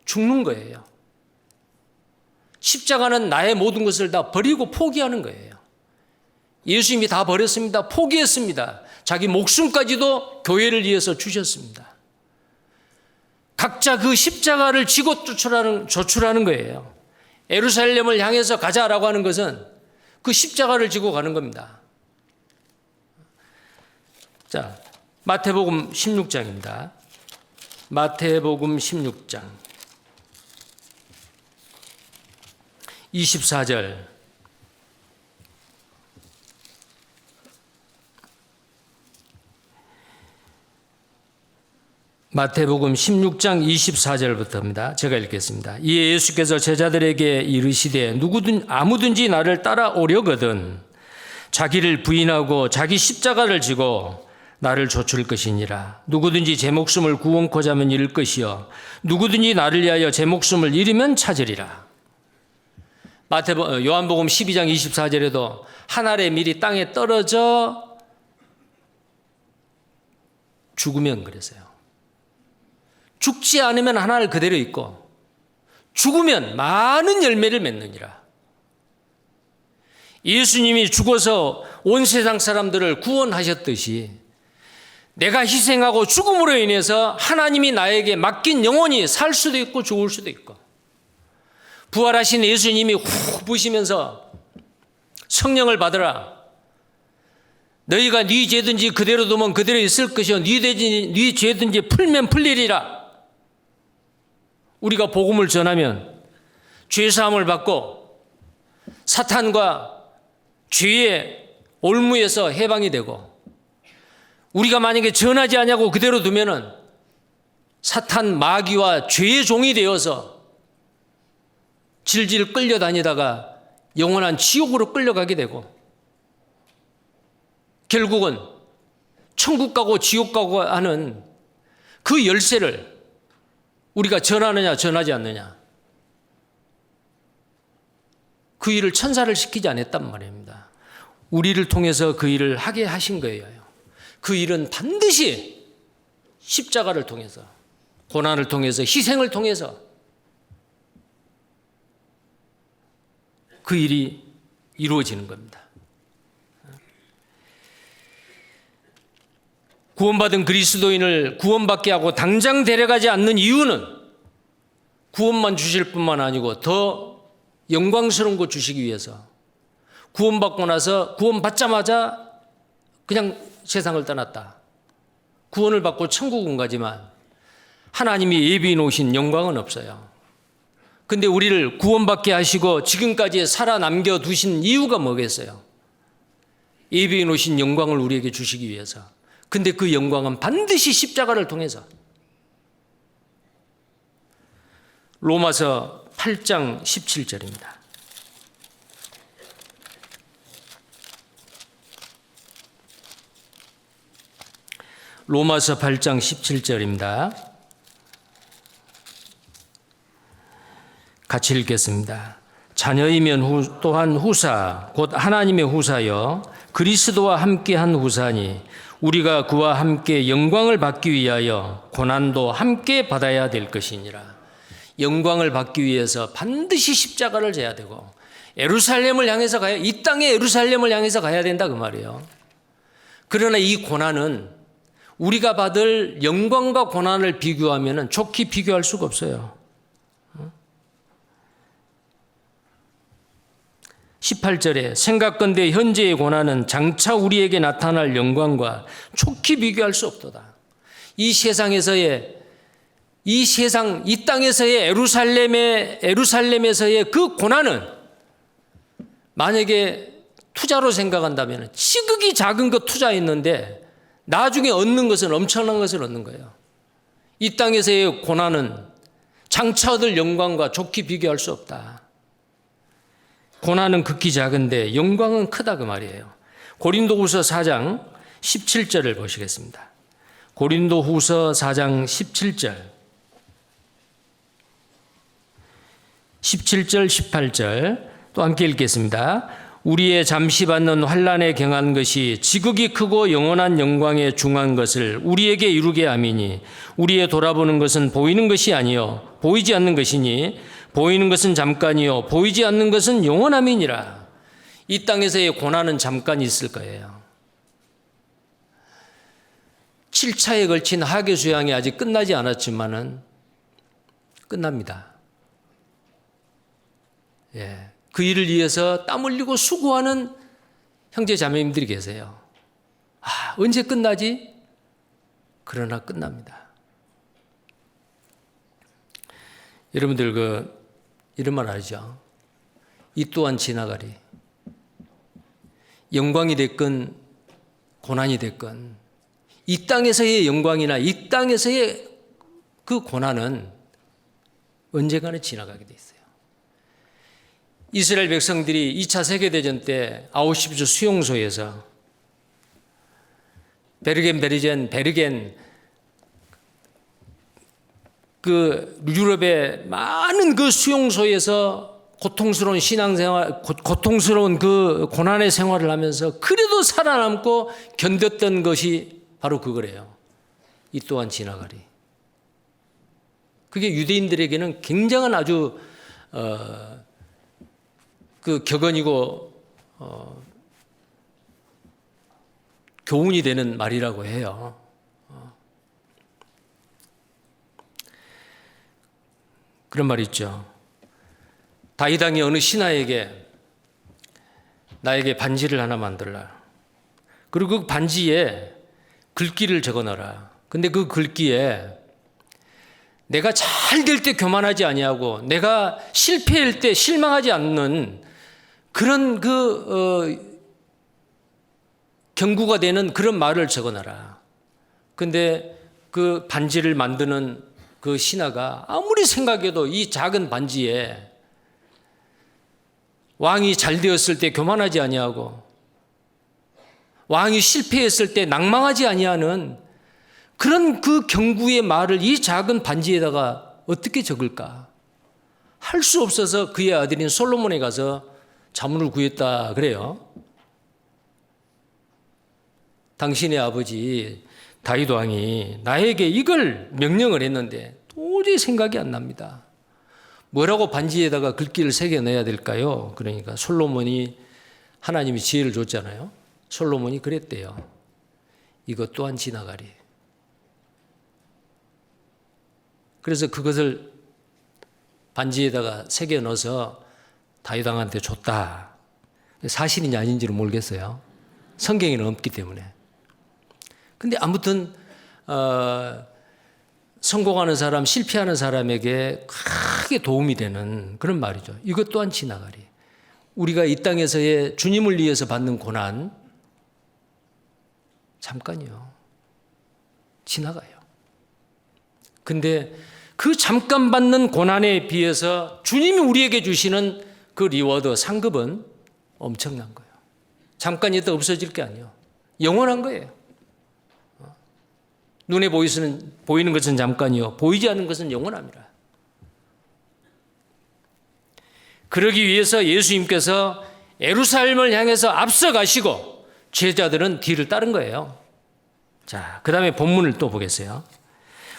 죽는 거예요. 십자가는 나의 모든 것을 다 버리고 포기하는 거예요. 예수님이 다 버렸습니다. 포기했습니다. 자기 목숨까지도 교회를 위해서 주셨습니다. 각자 그 십자가를 지고 조출하는 거예요. 예루살렘을 향해서 가자라고 하는 것은 그 십자가를 지고 가는 겁니다. 자, 마태복음 16장입니다. 마태복음 16장 24절. 마태복음 16장 24절부터입니다. 제가 읽겠습니다. 이에 예수께서 제자들에게 이르시되 아무든지 나를 따라오려거든 자기를 부인하고 자기 십자가를 지고 나를 좇을 것이니라. 누구든지 제 목숨을 구원코자 하면 잃을 것이요 누구든지 나를 위하여 제 목숨을 잃으면 찾으리라. 요한복음 12장 24절에도 한 알의 밀이 땅에 떨어져 죽으면 그랬어요. 죽지 않으면 한 알 그대로 있고 죽으면 많은 열매를 맺느니라. 예수님이 죽어서 온 세상 사람들을 구원하셨듯이 내가 희생하고 죽음으로 인해서 하나님이 나에게 맡긴 영혼이 살 수도 있고 죽을 수도 있고, 부활하신 예수님이 훅 부시면서 성령을 받으라. 너희가 네 죄든지 그대로 두면 그대로 있을 것이요 네 죄든지 풀면 풀리리라. 우리가 복음을 전하면 죄사함을 받고 사탄과 죄의 올무에서 해방이 되고, 우리가 만약에 전하지 않냐고 그대로 두면은 사탄 마귀와 죄의 종이 되어서 질질 끌려다니다가 영원한 지옥으로 끌려가게 되고 결국은 천국 가고 지옥 가고 하는 그 열쇠를 우리가 전하느냐 전하지 않느냐, 그 일을 천사를 시키지 않았단 말입니다. 우리를 통해서 그 일을 하게 하신 거예요. 그 일은 반드시 십자가를 통해서, 고난을 통해서, 희생을 통해서 그 일이 이루어지는 겁니다. 구원받은 그리스도인을 구원받게 하고 당장 데려가지 않는 이유는 구원만 주실 뿐만 아니고 더 영광스러운 거 주시기 위해서, 구원받고 나서 구원받자마자 그냥 세상을 떠났다, 구원을 받고 천국은 가지만 하나님이 예비해 놓으신 영광은 없어요. 근데 우리를 구원받게 하시고 지금까지 살아남겨 두신 이유가 뭐겠어요? 예비해 놓으신 영광을 우리에게 주시기 위해서. 근데 그 영광은 반드시 십자가를 통해서. 로마서 8장 17절입니다. 로마서 8장 17절입니다. 같이 읽겠습니다. 자녀이면 또한 후사, 곧 하나님의 후사여 그리스도와 함께한 후사니 우리가 그와 함께 영광을 받기 위하여 고난도 함께 받아야 될 것이니라. 영광을 받기 위해서 반드시 십자가를 져야 되고 예루살렘을 향해서 가야, 이 땅의 예루살렘을 향해서 가야 된다 그 말이에요. 그러나 이 고난은 우리가 받을 영광과 고난을 비교하면 좋게 비교할 수가 없어요. 18절에 생각건대 현재의 고난은 장차 우리에게 나타날 영광과 촉히 비교할 수 없도다. 이 세상에서의, 이 땅에서의 예루살렘에서의 그 고난은 만약에 투자로 생각한다면 지극히 작은 것 투자했는데 나중에 얻는 것은 엄청난 것을 얻는 거예요. 이 땅에서의 고난은 장차 얻을 영광과 좋게 비교할 수 없다. 고난은 극히 작은데 영광은 크다 그 말이에요. 고린도후서 4장 17절을 보시겠습니다. 고린도후서 4장 17절, 17절, 18절 또 함께 읽겠습니다. 우리의 잠시 받는 환난에 경한 것이 지극히 크고 영원한 영광에 중한 것을 우리에게 이루게 함이니 우리의 돌아보는 것은 보이는 것이 아니요 보이지 않는 것이니 보이는 것은 잠깐이요 보이지 않는 것은 영원함이니라. 이 땅에서의 고난은 잠깐 있을 거예요. 7차에 걸친 하계 수양이 아직 끝나지 않았지만은 끝납니다. 예. 그 일을 위해서 땀 흘리고 수고하는 형제 자매님들이 계세요. 아, 언제 끝나지? 그러나 끝납니다. 여러분들 이런 말 알죠? 이 또한 지나가리. 영광이 됐건 고난이 됐건 이 땅에서의 영광이나 이 땅에서의 그 고난은 언젠가는 지나가게 돼 있어요. 이스라엘 백성들이 2차 세계대전 때 아우슈비츠 수용소에서 베르겐 그 유럽의 많은 그 수용소에서 고통스러운 신앙생활, 고통스러운 그 고난의 생활을 하면서 그래도 살아남고 견뎠던 것이 바로 그거래요. 이 또한 지나가리. 그게 유대인들에게는 굉장한 아주 그 격언이고 교훈이 되는 말이라고 해요. 그런 말이 있죠. 다윗 왕이 어느 신하에게 나에게 반지를 하나 만들라. 그리고 그 반지에 글귀를 적어놔라. 근데 그 글귀에 내가 잘 될 때 교만하지 아니하고 내가 실패할 때 실망하지 않는 그런 경구가 되는 그런 말을 적어놔라. 근데 그 반지를 만드는 그 신하가 아무리 생각해도 이 작은 반지에 왕이 잘 되었을 때 교만하지 아니하고 왕이 실패했을 때 낭망하지 아니하는 그런 그 경구의 말을 이 작은 반지에다가 어떻게 적을까? 할 수 없어서 그의 아들인 솔로몬에 가서 자문을 구했다 그래요. 당신의 아버지 다윗 왕이 나에게 이걸 명령을 했는데 도저히 생각이 안 납니다. 뭐라고 반지에다가 글귀를 새겨내야 될까요? 그러니까 솔로몬이 하나님이 지혜를 줬잖아요. 솔로몬이 그랬대요. 이것 또한 지나가리. 그래서 그것을 반지에다가 새겨 넣어서 다윗 왕한테 줬다. 사실인지 아닌지는 모르겠어요. 성경에는 없기 때문에. 근데 아무튼 성공하는 사람, 실패하는 사람에게 크게 도움이 되는 그런 말이죠. 이것 또한 지나가리. 우리가 이 땅에서의 주님을 위해서 받는 고난 잠깐이요. 지나가요. 근데 그 잠깐 받는 고난에 비해서 주님이 우리에게 주시는 그 리워드, 상급은 엄청난 거예요. 잠깐 있다 없어질 게 아니에요. 영원한 거예요. 눈에 보이는 것은 잠깐이요. 보이지 않는 것은 영원합니다. 그러기 위해서 예수님께서 예루살렘을 향해서 앞서가시고 제자들은 뒤를 따른 거예요. 자, 그 다음에 본문을 또 보겠어요.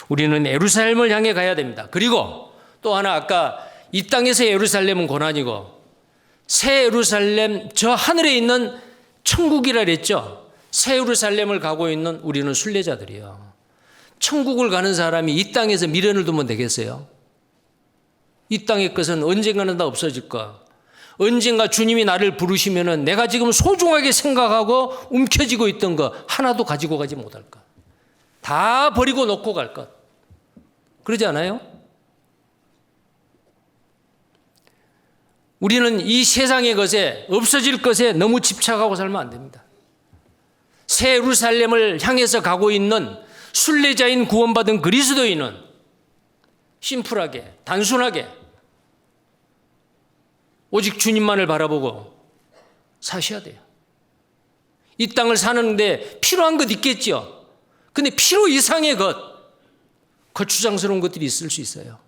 우리는 예루살렘을 향해 가야 됩니다. 그리고 또 하나 아까 이 땅에서 예루살렘은 고난이고 새 예루살렘 저 하늘에 있는 천국이라 그랬죠. 새 예루살렘을 가고 있는 우리는 순례자들이요. 천국을 가는 사람이 이 땅에서 미련을 두면 되겠어요? 이 땅의 것은 언젠가는 다 없어질 거야. 언젠가 주님이 나를 부르시면은 내가 지금 소중하게 생각하고 움켜쥐고 있던 거 하나도 가지고 가지 못할 것. 다 버리고 놓고 갈 것. 그러지 않아요? 우리는 이 세상의 것에 없어질 것에 너무 집착하고 살면 안 됩니다. 새 예루살렘을 향해서 가고 있는 순례자인 구원받은 그리스도인은 심플하게 단순하게 오직 주님만을 바라보고 사셔야 돼요. 이 땅을 사는데 필요한 것 있겠죠. 근데 필요 이상의 것, 거추장스러운 것들이 있을 수 있어요.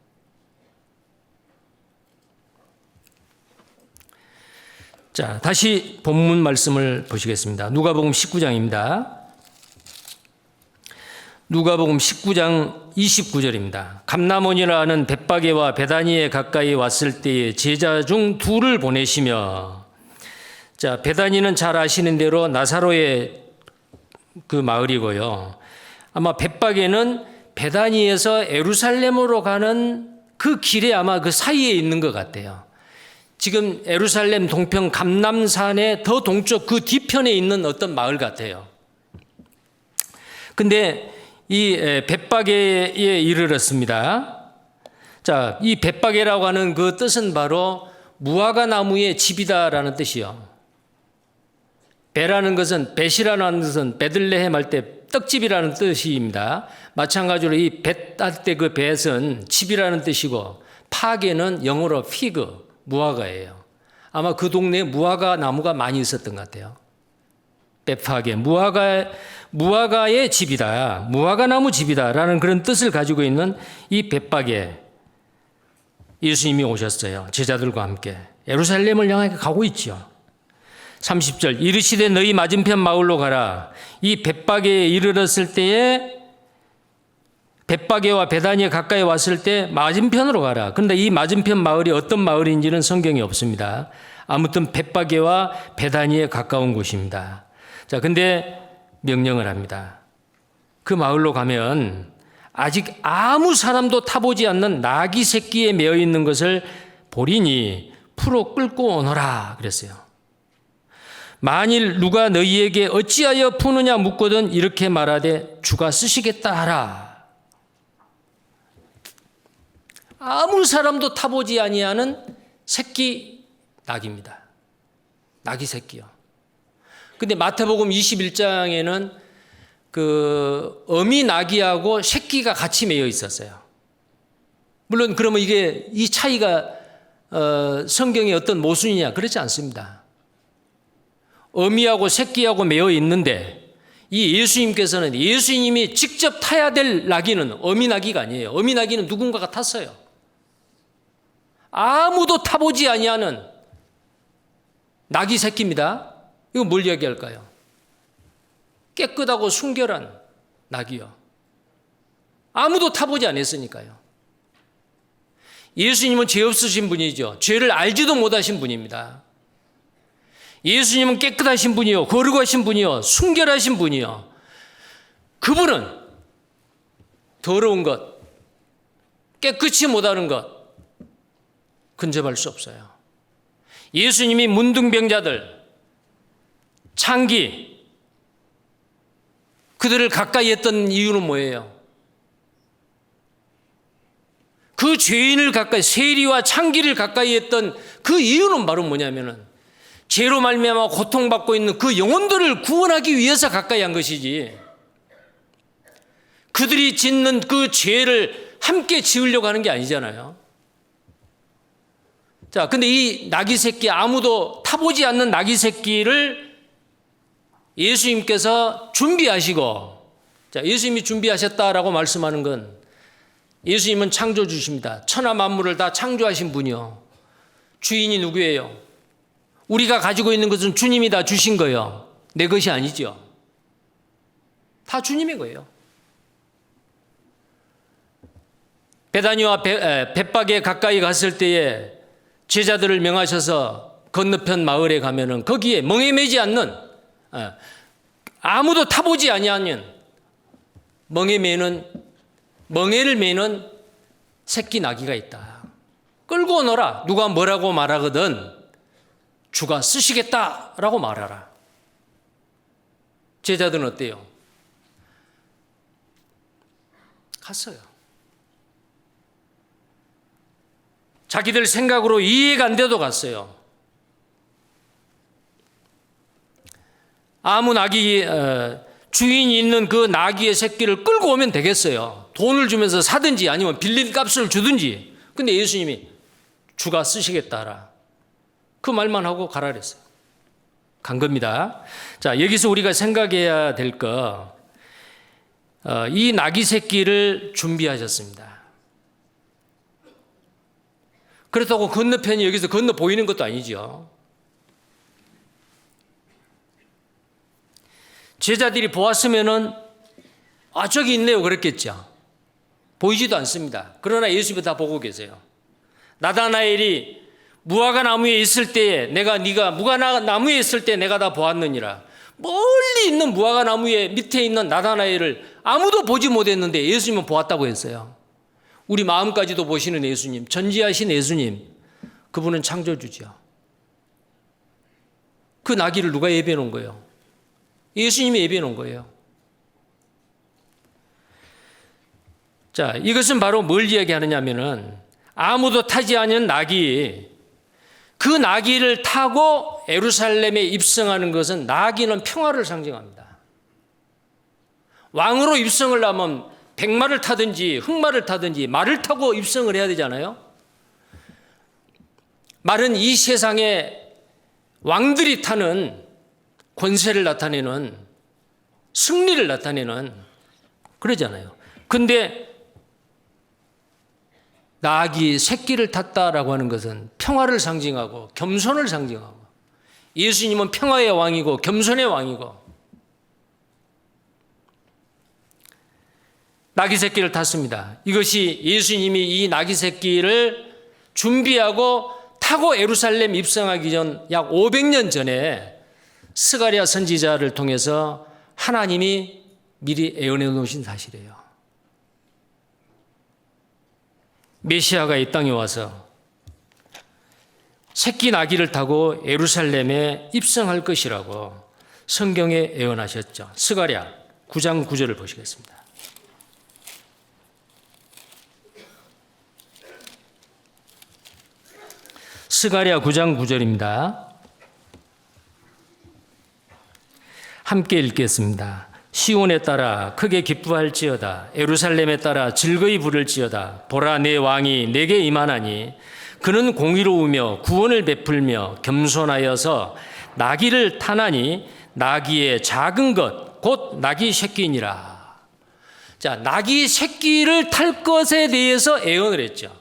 자, 다시 본문 말씀을 보시겠습니다. 누가복음 19장입니다. 누가복음 19장 29절입니다. 감람원이라 하는 벳바게와 베다니에 가까이 왔을 때에 제자 중 둘을 보내시며, 자, 베다니는 잘 아시는 대로 나사로의 그 마을이고요. 아마 벳바게는 베다니에서 예루살렘으로 가는 그 길에 아마 그 사이에 있는 것 같아요. 지금 예루살렘 동편 감람산의 더 동쪽 그 뒤편에 있는 어떤 마을 같아요. 근데 이 벳바게에 이르렀습니다. 자, 이 벳바게라고 하는 그 뜻은 바로 무화과 나무의 집이다라는 뜻이요. 베라는 것은 벳이라는 뜻은 베들레헴 할 때 떡집이라는 뜻입니다. 마찬가지로 이 벳 할 때 그 벳은 집이라는 뜻이고 파게는 영어로 피그, 무화과예요. 아마 그 동네에 무화과 나무가 많이 있었던 것 같아요. 벳파게, 무화과의 집이다, 무화과 나무 집이다라는 그런 뜻을 가지고 있는 이 벳바게, 예수님이 오셨어요. 제자들과 함께 예루살렘을 향해 가고 있죠. 30절, 이르시되 너희 맞은편 마을로 가라. 이 벳바게에 이르렀을 때에 벳바게와 베다니에 가까이 왔을 때 맞은편으로 가라. 그런데 이 맞은편 마을이 어떤 마을인지는 성경에 없습니다. 아무튼 벳바게와 베다니에 가까운 곳입니다. 자, 근데 명령을 합니다. 그 마을로 가면 아직 아무 사람도 타보지 않는 나귀 새끼에 매어 있는 것을 보리니 풀어 끌고 오너라 그랬어요. 만일 누가 너희에게 어찌하여 푸느냐 묻거든 이렇게 말하되 주가 쓰시겠다 하라. 아무 사람도 타보지 아니하는 새끼 나귀입니다. 나귀 새끼요. 근데 마태복음 21장에는 그 어미 나귀하고 새끼가 같이 매여 있었어요. 물론 그러면 이게 이 차이가 성경의 어떤 모순이냐? 그렇지 않습니다. 어미하고 새끼하고 매어 있는데 이 예수님께서는 예수님이 직접 타야 될 나귀는 어미 나귀가 아니에요. 어미 나귀는 누군가가 탔어요. 아무도 타보지 아니하는 나귀 새끼입니다. 이거 뭘 이야기할까요? 깨끗하고 순결한 나귀요. 아무도 타보지 않았으니까요. 예수님은 죄 없으신 분이죠. 죄를 알지도 못하신 분입니다. 예수님은 깨끗하신 분이요, 거룩하신 분이요, 순결하신 분이요. 그분은 더러운 것, 깨끗이 못하는 것 근접할 수 없어요. 예수님이 문둥병자들, 창기, 그들을 가까이 했던 이유는 뭐예요? 그 죄인을 가까이, 세리와 창기를 가까이 했던 그 이유는 바로 뭐냐면은 죄로 말미암아 고통받고 있는 그 영혼들을 구원하기 위해서 가까이 한 것이지, 그들이 짓는 그 죄를 함께 지으려고 하는 게 아니잖아요. 자, 근데 이 나귀 새끼, 아무도 타보지 않는 나귀 새끼를 예수님께서 준비하시고, 자, 예수님이 준비하셨다라고 말씀하는 건, 예수님은 창조주십니다. 천하 만물을 다 창조하신 분이요. 주인이 누구예요? 우리가 가지고 있는 것은 주님이 다 주신 거예요. 내 것이 아니죠. 다 주님의 거예요. 베다니와 벳박에 가까이 갔을 때에 제자들을 명하셔서 건너편 마을에 가면은 거기에 멍에 매지 않는, 아무도 타보지 아니하는 멍에를 매는 새끼 나귀가 있다. 끌고 오너라. 누가 뭐라고 말하거든 주가 쓰시겠다라고 말하라. 제자들은 어때요? 갔어요. 자기들 생각으로 이해가 안 돼도 갔어요. 아무 나귀, 주인이 있는 그 나귀의 새끼를 끌고 오면 되겠어요. 돈을 주면서 사든지 아니면 빌린 값을 주든지. 근데 예수님이 주가 쓰시겠다 하라. 그 말만 하고 가라 그랬어요. 간 겁니다. 자, 여기서 우리가 생각해야 될 거, 이 나귀 새끼를 준비하셨습니다. 그렇다고 건너편이 여기서 건너 보이는 것도 아니죠. 제자들이 보았으면은 저기 있네요 그랬겠죠. 보이지도 않습니다. 그러나 예수님이 다 보고 계세요. 나다나엘이 무화과 나무에 있을 때에 네가 무화과 나무에 있을 때 내가 다 보았느니라. 멀리 있는 무화과 나무에 밑에 있는 나다나엘을 아무도 보지 못했는데 예수님은 보았다고 했어요. 우리 마음까지도 보시는 예수님, 전지하신 예수님, 그분은 창조주죠. 그 나귀를 누가 예배해 놓은 거예요? 예수님이 예배해 놓은 거예요. 자, 이것은 바로 뭘 이야기하느냐면은 아무도 타지 않은 나귀, 그 나귀를 타고 예루살렘에 입성하는 것은, 나귀는 평화를 상징합니다. 왕으로 입성을 하면 백마를 타든지 흑마를 타든지 말을 타고 입성을 해야 되잖아요. 말은 이 세상에 왕들이 타는 권세를 나타내는, 승리를 나타내는 그러잖아요. 근데 나귀 새끼를 탔다라고 하는 것은 평화를 상징하고 겸손을 상징하고, 예수님은 평화의 왕이고 겸손의 왕이고, 나귀 새끼를 탔습니다. 이것이 예수님이 이 나귀 새끼를 준비하고 타고 예루살렘 입성하기 전 약 500년 전에 스가랴 선지자를 통해서 하나님이 미리 예언해 놓으신 사실이에요. 메시아가 이 땅에 와서 새끼 나귀를 타고 예루살렘에 입성할 것이라고 성경에 예언하셨죠. 스가랴 9장 9절을 보시겠습니다. 스가랴 9장 9절입니다. 함께 읽겠습니다. 시온에 따라 크게 기뻐할지어다. 예루살렘에 따라 즐거이 부를지어다. 보라, 내 왕이 내게 임하나니 그는 공의로우며 구원을 베풀며 겸손하여서 나귀를 타나니 나귀의 작은 것 곧 나귀 새끼니라. 자, 나귀 새끼를 탈 것에 대해서 예언을 했죠.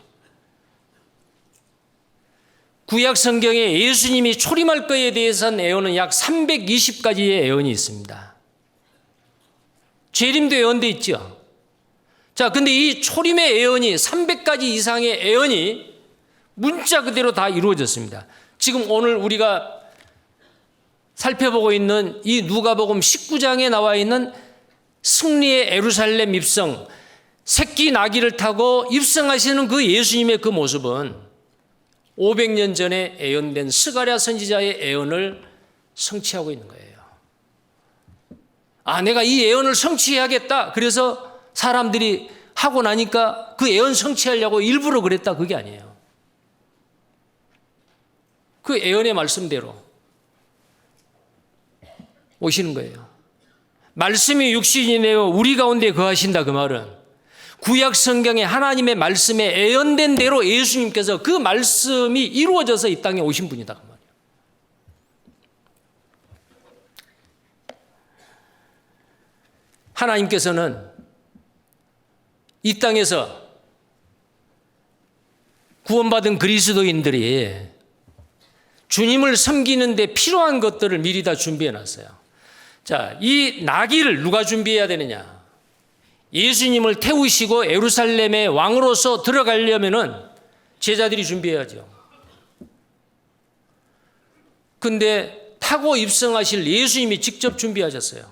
구약 성경에 예수님이 초림할 것에 대해서는 예언은 약 320가지의 예언이 있습니다. 재림도 예언돼 있죠. 자, 근데 이 초림의 예언이 300가지 이상의 예언이 문자 그대로 다 이루어졌습니다. 지금 오늘 우리가 살펴보고 있는 이 누가복음 19장에 나와 있는 승리의 예루살렘 입성, 새끼 나귀를 타고 입성하시는 그 예수님의 그 모습은 500년 전에 예언된 스가랴 선지자의 예언을 성취하고 있는 거예요. 아, 내가 이 예언을 성취해야겠다. 그래서 사람들이 하고 나니까 그 예언 성취하려고 일부러 그랬다. 그게 아니에요. 그 예언의 말씀대로 오시는 거예요. 말씀이 육신이 되어 우리 가운데 거하신다. 그 말은 구약 성경에 하나님의 말씀에 예언된 대로 예수님께서 그 말씀이 이루어져서 이 땅에 오신 분이다. 그 말이에요. 하나님께서는 이 땅에서 구원받은 그리스도인들이 주님을 섬기는 데 필요한 것들을 미리 다 준비해 놨어요. 자, 이 나귀를 누가 준비해야 되느냐? 예수님을 태우시고 예루살렘의 왕으로서 들어가려면은 제자들이 준비해야죠. 근데 타고 입성하실 예수님이 직접 준비하셨어요.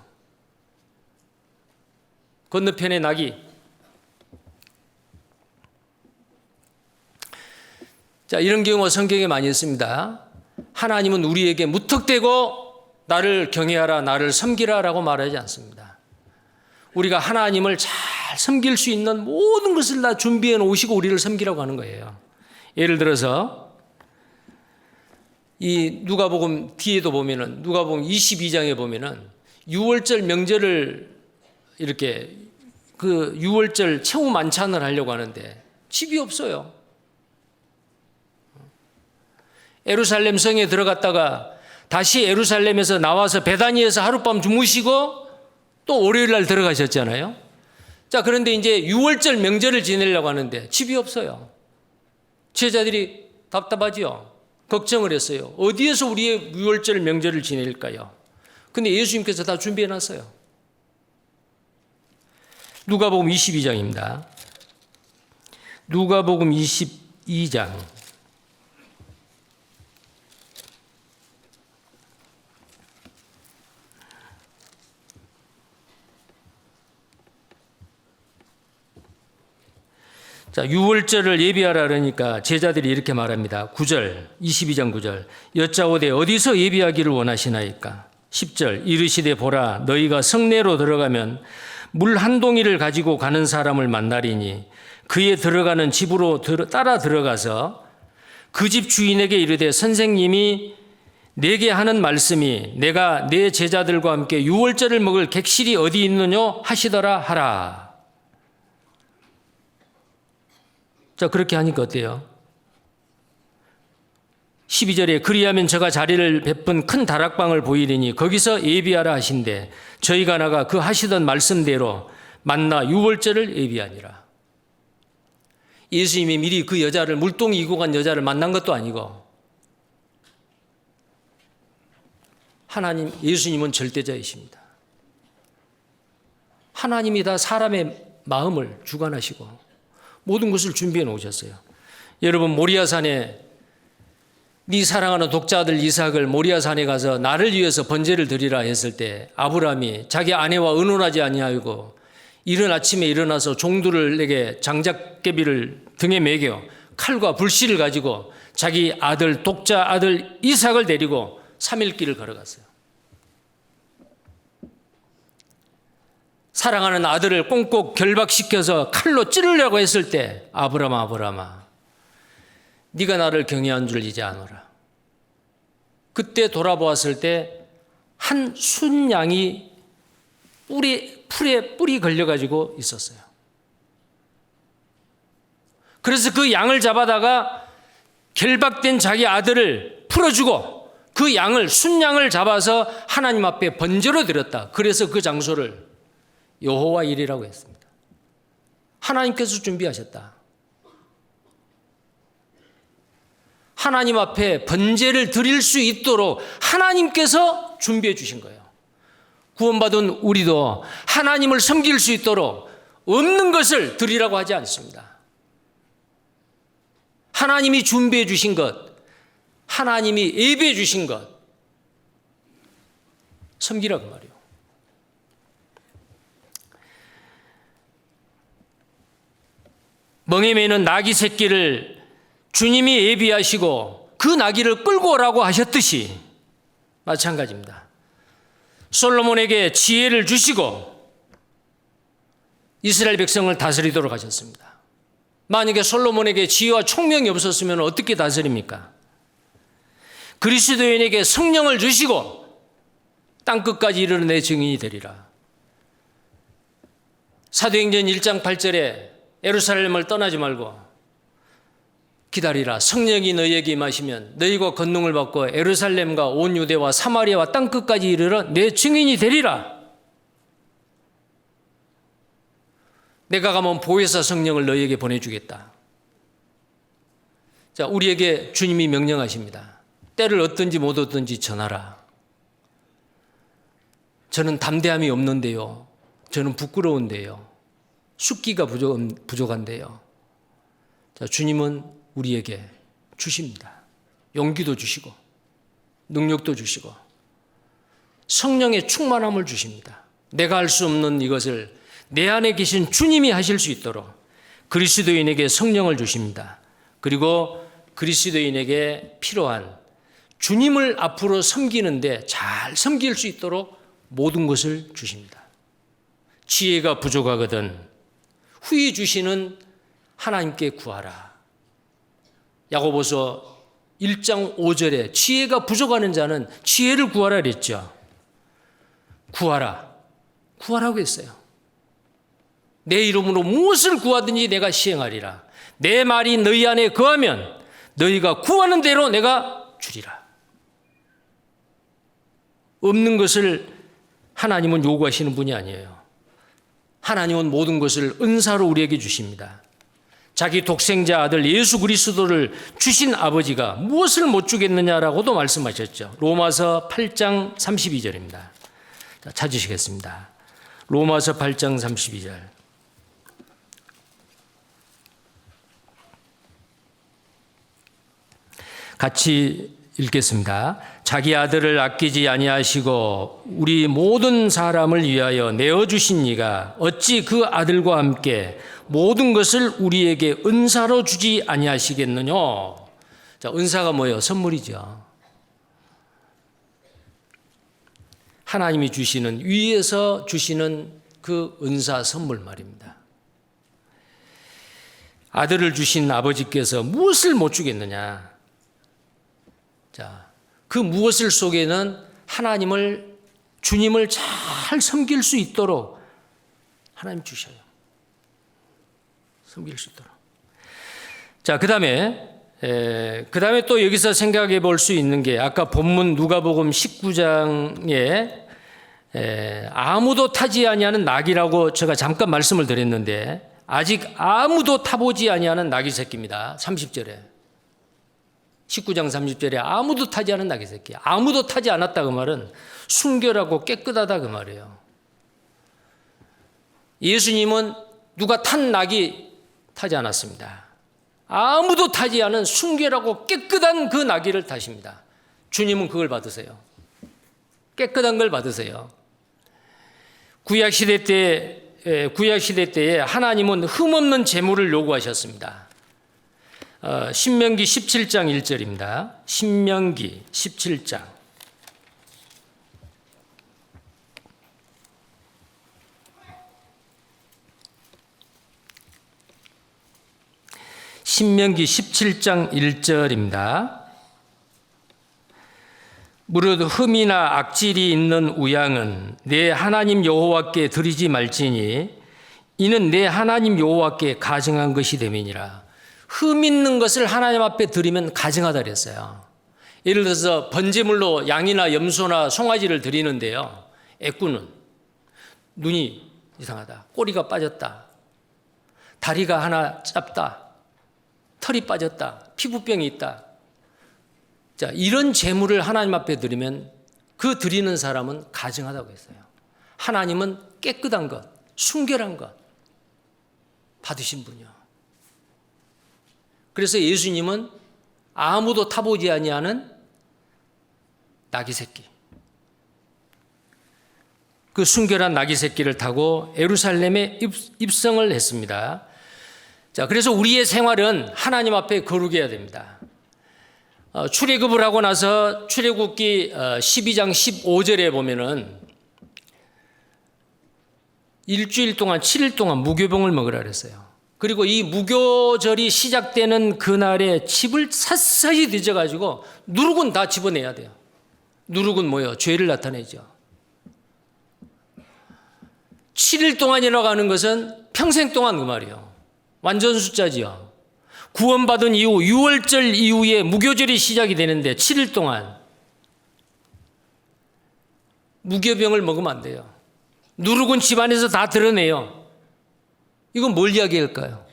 건너편의 나귀. 자, 이런 경우가 성경에 많이 있습니다. 하나님은 우리에게 무턱대고 나를 경외하라, 나를 섬기라 라고 말하지 않습니다. 우리가 하나님을 잘 섬길 수 있는 모든 것을 다 준비해 놓으시고 우리를 섬기라고 하는 거예요. 예를 들어서 이 누가복음 뒤에도 보면은 누가복음 22장에 보면은 유월절 명절을 이렇게 그 유월절 최후 만찬을 하려고 하는데 집이 없어요. 예루살렘 성에 들어갔다가 다시 예루살렘에서 나와서 베다니에서 하룻밤 주무시고 또 월요일 날 들어가셨잖아요. 자, 그런데 이제 유월절 명절을 지내려고 하는데 집이 없어요. 제자들이 답답하지요. 걱정을 했어요. 어디에서 우리의 유월절 명절을 지낼까요? 근데 예수님께서 다 준비해 놨어요. 누가복음 22장입니다. 누가복음 22장. 자, 유월절을 예비하라 그러니까 제자들이 이렇게 말합니다. 9절, 22장 9절. 여짜오되 어디서 예비하기를 원하시나이까? 10절, 이르시되 보라, 너희가 성내로 들어가면 물 한 동이를 가지고 가는 사람을 만나리니 그의 들어가는 집으로 따라 들어가서 그 집 주인에게 이르되 선생님이 내게 하는 말씀이 내가 내 제자들과 함께 유월절을 먹을 객실이 어디 있느냐 하시더라 하라. 자, 그렇게 하니까 어때요? 12절에 그리하면 저가 자리를 베푼 큰 다락방을 보이리니 거기서 예비하라 하신대 저희가 나가 그 하시던 말씀대로 만나 유월절을 예비하니라. 예수님이 미리 그 여자를 물동이 이고 간 여자를 만난 것도 아니고 하나님, 예수님은 절대자이십니다. 하나님이 다 사람의 마음을 주관하시고 모든 것을 준비해 놓으셨어요. 여러분, 모리아산에 네 사랑하는 독자들 이삭을 모리아산에 가서 나를 위해서 번제를 드리라 했을 때 아브라함이 자기 아내와 의논하지 아니하고 이른 아침에 일어나서 종들을 내게 장작개비를 등에 매겨 칼과 불씨를 가지고 자기 아들 독자 아들 이삭을 데리고 3일 길을 걸어갔어요. 사랑하는 아들을 꽁꽁 결박시켜서 칼로 찌르려고 했을 때 아브라함아 네가 나를 경외한 줄 이제 아노라. 그때 돌아보았을 때 한 순양이 풀에 뿔이 걸려가지고 있었어요. 그래서 그 양을 잡아다가 결박된 자기 아들을 풀어주고 그 양을 순양을 잡아서 하나님 앞에 번제로 드렸다. 그래서 그 장소를 여호와 일이라고 했습니다. 하나님께서 준비하셨다. 하나님 앞에 번제를 드릴 수 있도록 하나님께서 준비해 주신 거예요. 구원받은 우리도 하나님을 섬길 수 있도록 없는 것을 드리라고 하지 않습니다. 하나님이 준비해 주신 것, 하나님이 예비해 주신 것 섬기라고 말이에요. 멍에 매는 나귀 새끼를 주님이 예비하시고 그 나귀를 끌고 오라고 하셨듯이 마찬가지입니다. 솔로몬에게 지혜를 주시고 이스라엘 백성을 다스리도록 하셨습니다. 만약에 솔로몬에게 지혜와 총명이 없었으면 어떻게 다스립니까? 그리스도인에게 성령을 주시고 땅끝까지 이르러 내 증인이 되리라. 사도행전 1장 8절에 예루살렘을 떠나지 말고 기다리라. 성령이 너희에게 임하시면 너희가 권능을 받고 예루살렘과 온 유대와 사마리아와 땅끝까지 이르러 내 증인이 되리라. 내가 가면 보혜사 성령을 너희에게 보내주겠다. 자, 우리에게 주님이 명령하십니다. 때를 얻든지 못 얻든지 전하라. 저는 담대함이 없는데요. 저는 부끄러운데요. 숙기가 부족한데요. 자, 주님은 우리에게 주십니다. 용기도 주시고 능력도 주시고 성령의 충만함을 주십니다. 내가 할 수 없는 이것을 내 안에 계신 주님이 하실 수 있도록 그리스도인에게 성령을 주십니다. 그리고 그리스도인에게 필요한 주님을 앞으로 섬기는데 잘 섬길 수 있도록 모든 것을 주십니다. 지혜가 부족하거든 후히 주시는 하나님께 구하라. 야고보서 1장 5절에 지혜가 부족하는 자는 지혜를 구하라 그랬죠. 구하라. 구하라고 했어요. 내 이름으로 무엇을 구하든지 내가 시행하리라. 내 말이 너희 안에 거하면 너희가 구하는 대로 내가 주리라. 없는 것을 하나님은 요구하시는 분이 아니에요. 하나님은 모든 것을 은사로 우리에게 주십니다. 자기 독생자 아들 예수 그리스도를 주신 아버지가 무엇을 못 주겠느냐라고도 말씀하셨죠. 로마서 8장 32절입니다. 자, 찾으시겠습니다. 로마서 8장 32절. 같이 읽겠습니다. 자기 아들을 아끼지 아니하시고 우리 모든 사람을 위하여 내어주신 이가 어찌 그 아들과 함께 모든 것을 우리에게 은사로 주지 아니하시겠느냐. 자, 은사가 뭐예요? 선물이죠. 하나님이 주시는 위에서 주시는 그 은사 선물 말입니다. 아들을 주신 아버지께서 무엇을 못 주겠느냐. 자, 그 무엇을 속에는 하나님을 주님을 잘 섬길 수 있도록 하나님 주셔요. 섬길 수 있도록. 자, 그다음에 또 여기서 생각해 볼 수 있는 게 아까 본문 누가복음 19장에 아무도 타지 아니하는 낙이라고 제가 잠깐 말씀을 드렸는데 아직 아무도 타보지 아니하는 낙이 새끼입니다. 30절에. 19장 30절에 아무도 타지 않은 낙이 새끼. 아무도 타지 않았다 그 말은 순결하고 깨끗하다 그 말이에요. 예수님은 누가 탄 낙이 타지 않았습니다. 아무도 타지 않은 순결하고 깨끗한 그 나귀를 타십니다. 주님은 그걸 받으세요. 깨끗한 걸 받으세요. 구약시대 때에 하나님은 흠없는 제물을 요구하셨습니다. 신명기 17장 1절입니다. 신명기 17장. 신명기 17장 1절입니다. 무릇 흠이나 악질이 있는 우양은 내 하나님 여호와께 드리지 말지니 이는 내 하나님 여호와께 가증한 것이 됨이니라. 흠 있는 것을 하나님 앞에 드리면 가증하다 그랬어요. 예를 들어서 번제물로 양이나 염소나 송아지를 드리는데요. 애꾸는 눈이 이상하다, 꼬리가 빠졌다, 다리가 하나 짧다, 털이 빠졌다, 피부병이 있다. 자, 이런 제물을 하나님 앞에 드리면 그 드리는 사람은 가증하다고 했어요. 하나님은 깨끗한 것, 순결한 것 받으신 분이요. 그래서 예수님은 아무도 타보지 아니하는 나귀 새끼, 그 순결한 나귀 새끼를 타고 예루살렘에 입성을 했습니다. 자, 그래서 우리의 생활은 하나님 앞에 거룩해야 됩니다. 출애굽을 하고 나서 출애굽기 12장 15절에 보면은 일주일 동안 7일 동안 무교병을 먹으라 그랬어요. 그리고 이 무교절이 시작되는 그날에 집을 샅샅이 뒤져가지고 누룩은 다 집어내야 돼요. 누룩은 뭐예요? 죄를 나타내죠. 7일 동안이라고 하는 것은 평생 동안 그 말이에요. 완전 숫자지요. 구원받은 이후 6월절 이후에 무교절이 시작이 되는데 7일 동안 무교병을 먹으면 안 돼요. 누룩은 집안에서 다 드러내요. 이건 뭘 이야기할까요?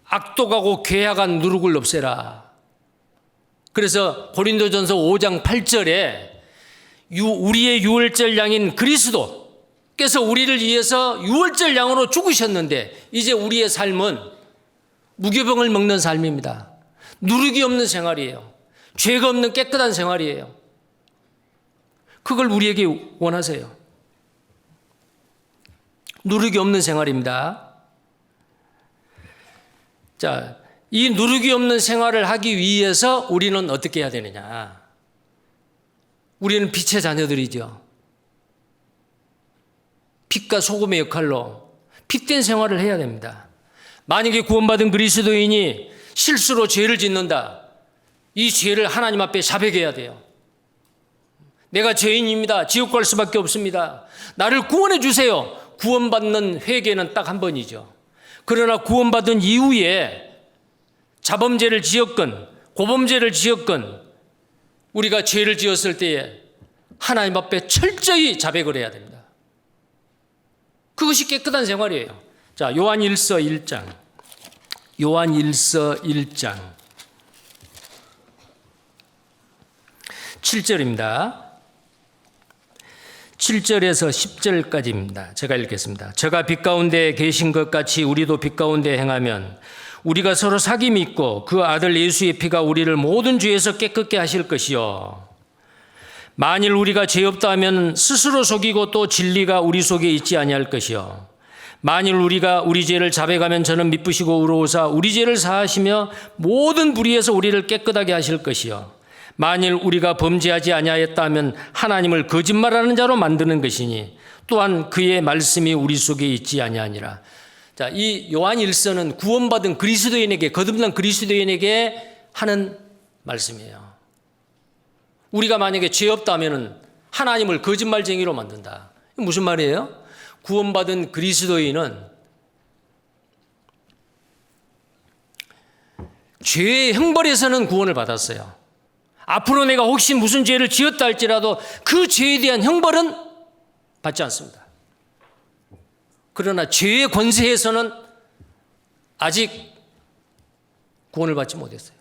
악독하고 괴악한 누룩을 없애라. 그래서 고린도전서 5장 8절에 우리의 유월절 양인 그리스도께서 우리를 위해서 유월절 양으로 죽으셨는데 이제 우리의 삶은 무교병을 먹는 삶입니다. 누룩이 없는 생활이에요. 죄가 없는 깨끗한 생활이에요. 그걸 우리에게 원하세요. 누룩이 없는 생활입니다. 자, 이 누룩이 없는 생활을 하기 위해서 우리는 어떻게 해야 되느냐? 우리는 빛의 자녀들이죠. 빛과 소금의 역할로 빛된 생활을 해야 됩니다. 만약에 구원받은 그리스도인이 실수로 죄를 짓는다. 이 죄를 하나님 앞에 자백해야 돼요. 내가 죄인입니다. 지옥 갈 수밖에 없습니다. 나를 구원해 주세요. 구원받는 회개는 딱 한 번이죠. 그러나 구원받은 이후에 자범죄를 지었건 고범죄를 지었건 우리가 죄를 지었을 때에 하나님 앞에 철저히 자백을 해야 됩니다. 그것이 깨끗한 생활이에요. 자, 요한일서 1장 7절입니다. 7절에서 10절까지입니다. 제가 읽겠습니다. 저가 빛 가운데 계신 것 같이 우리도 빛 가운데 행하면 우리가 서로 사귐이 있고 그 아들 예수의 피가 우리를 모든 죄에서 깨끗게 하실 것이요. 만일 우리가 죄 없다 하면 스스로 속이고 또 진리가 우리 속에 있지 아니할 것이요. 만일 우리가 우리 죄를 자백하면 저는 미쁘시고 의로우사 우리 죄를 사하시며 모든 불의에서 우리를 깨끗하게 하실 것이요. 만일 우리가 범죄하지 아니하였다 하면 하나님을 거짓말하는 자로 만드는 것이니 또한 그의 말씀이 우리 속에 있지 아니하니라. 자, 이 요한 1서는 구원받은 그리스도인에게, 거듭난 그리스도인에게 하는 말씀이에요. 우리가 만약에 죄 없다 하면은 하나님을 거짓말쟁이로 만든다. 이게 무슨 말이에요? 구원받은 그리스도인은 죄의 형벌에서는 구원을 받았어요. 앞으로 내가 혹시 무슨 죄를 지었다 할지라도 그 죄에 대한 형벌은 받지 않습니다. 그러나 죄의 권세에서는 아직 구원을 받지 못했어요.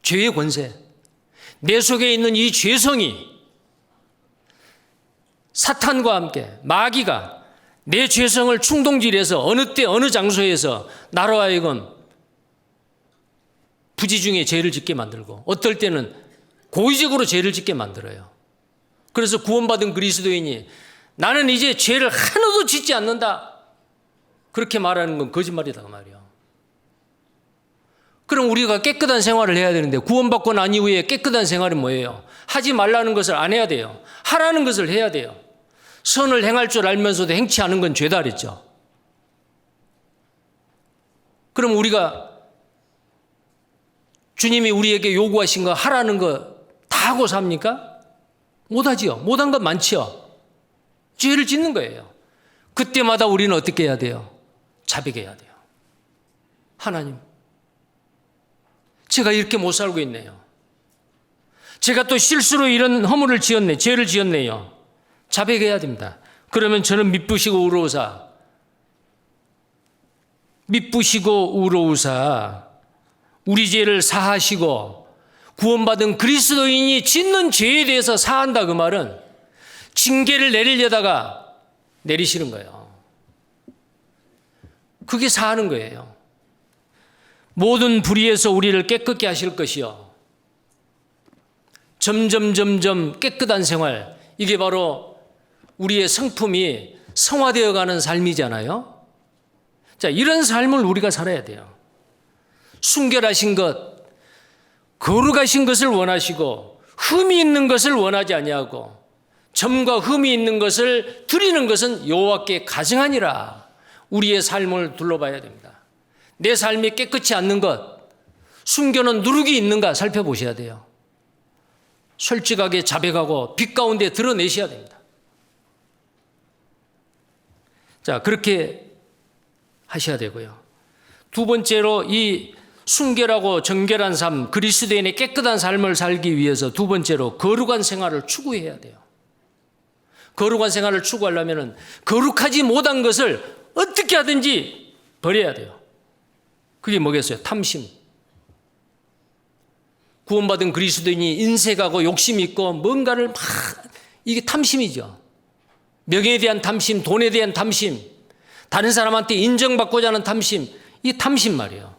죄의 권세, 내 속에 있는 이 죄성이 사탄과 함께 마귀가 내 죄성을 충동질해서 어느 때 어느 장소에서 나로 하여금 부지 중에 죄를 짓게 만들고 어떨 때는 고의적으로 죄를 짓게 만들어요. 그래서 구원받은 그리스도인이 나는 이제 죄를 하나도 짓지 않는다, 그렇게 말하는 건 거짓말이다 그 말이에요. 그럼 우리가 깨끗한 생활을 해야 되는데 구원받고 난 이후에 깨끗한 생활은 뭐예요? 하지 말라는 것을 안 해야 돼요. 하라는 것을 해야 돼요. 선을 행할 줄 알면서도 행치 않은 건 죄다 그랬죠. 그럼 우리가 주님이 우리에게 요구하신 거 하라는 거 다 하고 삽니까? 못하지요. 못한 건 많지요. 죄를 짓는 거예요. 그때마다 우리는 어떻게 해야 돼요? 자백해야 돼요. 하나님, 제가 이렇게 못 살고 있네요. 제가 또 실수로 이런 허물을 지었네, 죄를 지었네요. 자백해야 됩니다. 그러면 저는 미쁘시고 의로우사 우리 죄를 사하시고 구원받은 그리스도인이 짓는 죄에 대해서 사한다, 그 말은 징계를 내리려다가 내리시는 거예요. 그게 사하는 거예요. 모든 불의에서 우리를 깨끗게 하실 것이요, 점점 깨끗한 생활, 이게 바로 우리의 성품이 성화되어가는 삶이잖아요. 자, 이런 삶을 우리가 살아야 돼요. 순결하신 것, 거룩하신 것을 원하시고 흠이 있는 것을 원하지 아니하고 점과 흠이 있는 것을 드리는 것은 여호와께 가증하니라. 우리의 삶을 둘러봐야 됩니다. 내 삶이 깨끗지 않는 것, 숨겨놓은 누룩이 있는가 살펴보셔야 돼요. 솔직하게 자백하고 빛 가운데 드러내셔야 됩니다. 자, 그렇게 하셔야 되고요. 두 번째로 이 순결하고 정결한 삶, 그리스도인의 깨끗한 삶을 살기 위해서 두 번째로 거룩한 생활을 추구해야 돼요. 거룩한 생활을 추구하려면 거룩하지 못한 것을 어떻게 하든지 버려야 돼요. 그게 뭐겠어요? 탐심. 구원받은 그리스도인이 인색하고 욕심 있고 뭔가를 막, 이게 탐심이죠. 명예에 대한 탐심, 돈에 대한 탐심, 다른 사람한테 인정받고자 하는 탐심, 이 탐심 말이에요.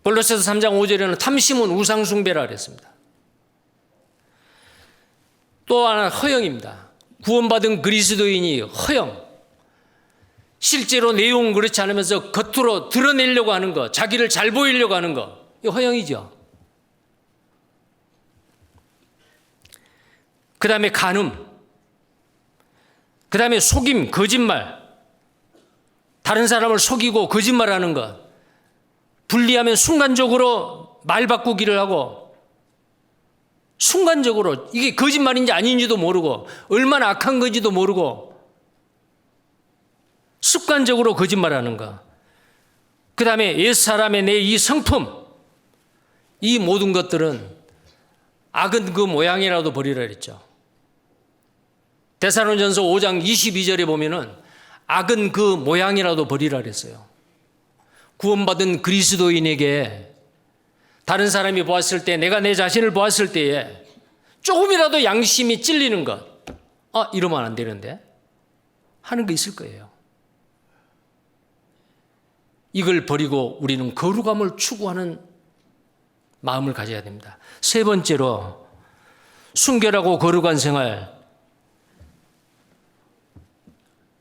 골로새서 3장 5절에는 탐심은 우상숭배라 그랬습니다. 또 하나 허영입니다. 구원받은 그리스도인이 허영. 실제로 내용은 그렇지 않으면서 겉으로 드러내려고 하는 것, 자기를 잘 보이려고 하는 것, 이 허영이죠. 그 다음에 간음, 그 다음에 속임, 거짓말, 다른 사람을 속이고 거짓말하는 것, 불리하면 순간적으로 말 바꾸기를 하고, 순간적으로 이게 거짓말인지 아닌지도 모르고 얼마나 악한 건지도 모르고 습관적으로 거짓말하는 것, 그 다음에 옛사람의 내 이 성품, 이 모든 것들은 악은 그 모양이라도 버리라 그랬죠. 데살로니가전서 5장 22절에 보면은 악은 그 모양이라도 버리라 그랬어요. 구원받은 그리스도인에게 다른 사람이 보았을 때, 내가 내 자신을 보았을 때에 조금이라도 양심이 찔리는 것, 이러면 안 되는데 하는 게 있을 거예요. 이걸 버리고 우리는 거룩함을 추구하는 마음을 가져야 됩니다. 세 번째로 순결하고 거룩한 생활,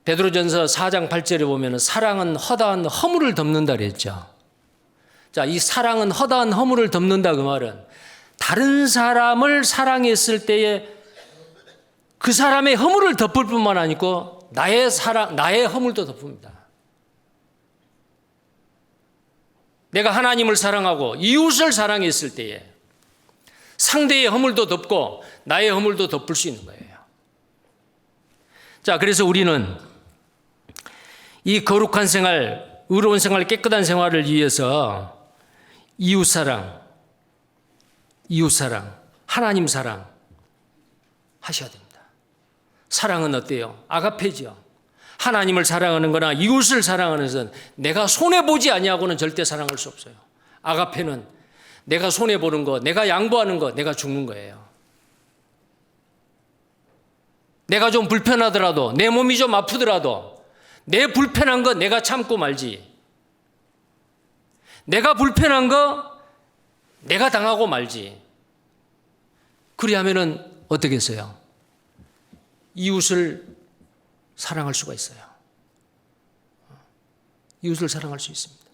베드로전서 4장 8절에 보면 사랑은 허다한 허물을 덮는다 그랬죠. 자, 이 사랑은 허다한 허물을 덮는다, 그 말은 다른 사람을 사랑했을 때에 그 사람의 허물을 덮을 뿐만 아니고 나의 허물도 덮습니다. 내가 하나님을 사랑하고 이웃을 사랑했을 때에 상대의 허물도 덮고 나의 허물도 덮을 수 있는 거예요. 자, 그래서 우리는 이 거룩한 생활, 의로운 생활, 깨끗한 생활을 위해서 이웃사랑, 하나님 사랑 하셔야 됩니다. 사랑은 어때요? 아가페죠. 하나님을 사랑하는 거나 이웃을 사랑하는 것은 내가 손해보지 아니하고는 절대 사랑할 수 없어요. 아가페는 내가 손해보는 거, 내가 양보하는 거, 내가 죽는 거예요. 내가 좀 불편하더라도, 내 몸이 좀 아프더라도 내 불편한 거 내가 참고 말지, 내가 불편한 거 내가 당하고 말지. 그리하면은 어떻겠어요? 이웃을 사랑할 수가 있어요. 이웃을 사랑할 수 있습니다.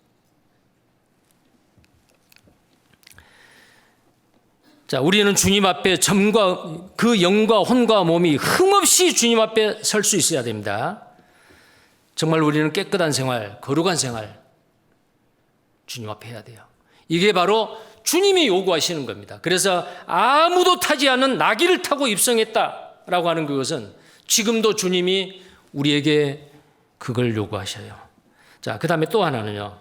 자, 우리는 주님 앞에 점과 그 영과 혼과 몸이 흠없이 주님 앞에 설 수 있어야 됩니다. 정말 우리는 깨끗한 생활, 거룩한 생활 주님 앞에 해야 돼요. 이게 바로 주님이 요구하시는 겁니다. 그래서 아무도 타지 않은 나귀를 타고 입성했다라고 하는 그것은 지금도 주님이 우리에게 그걸 요구하셔요. 자, 그 다음에 또 하나는요.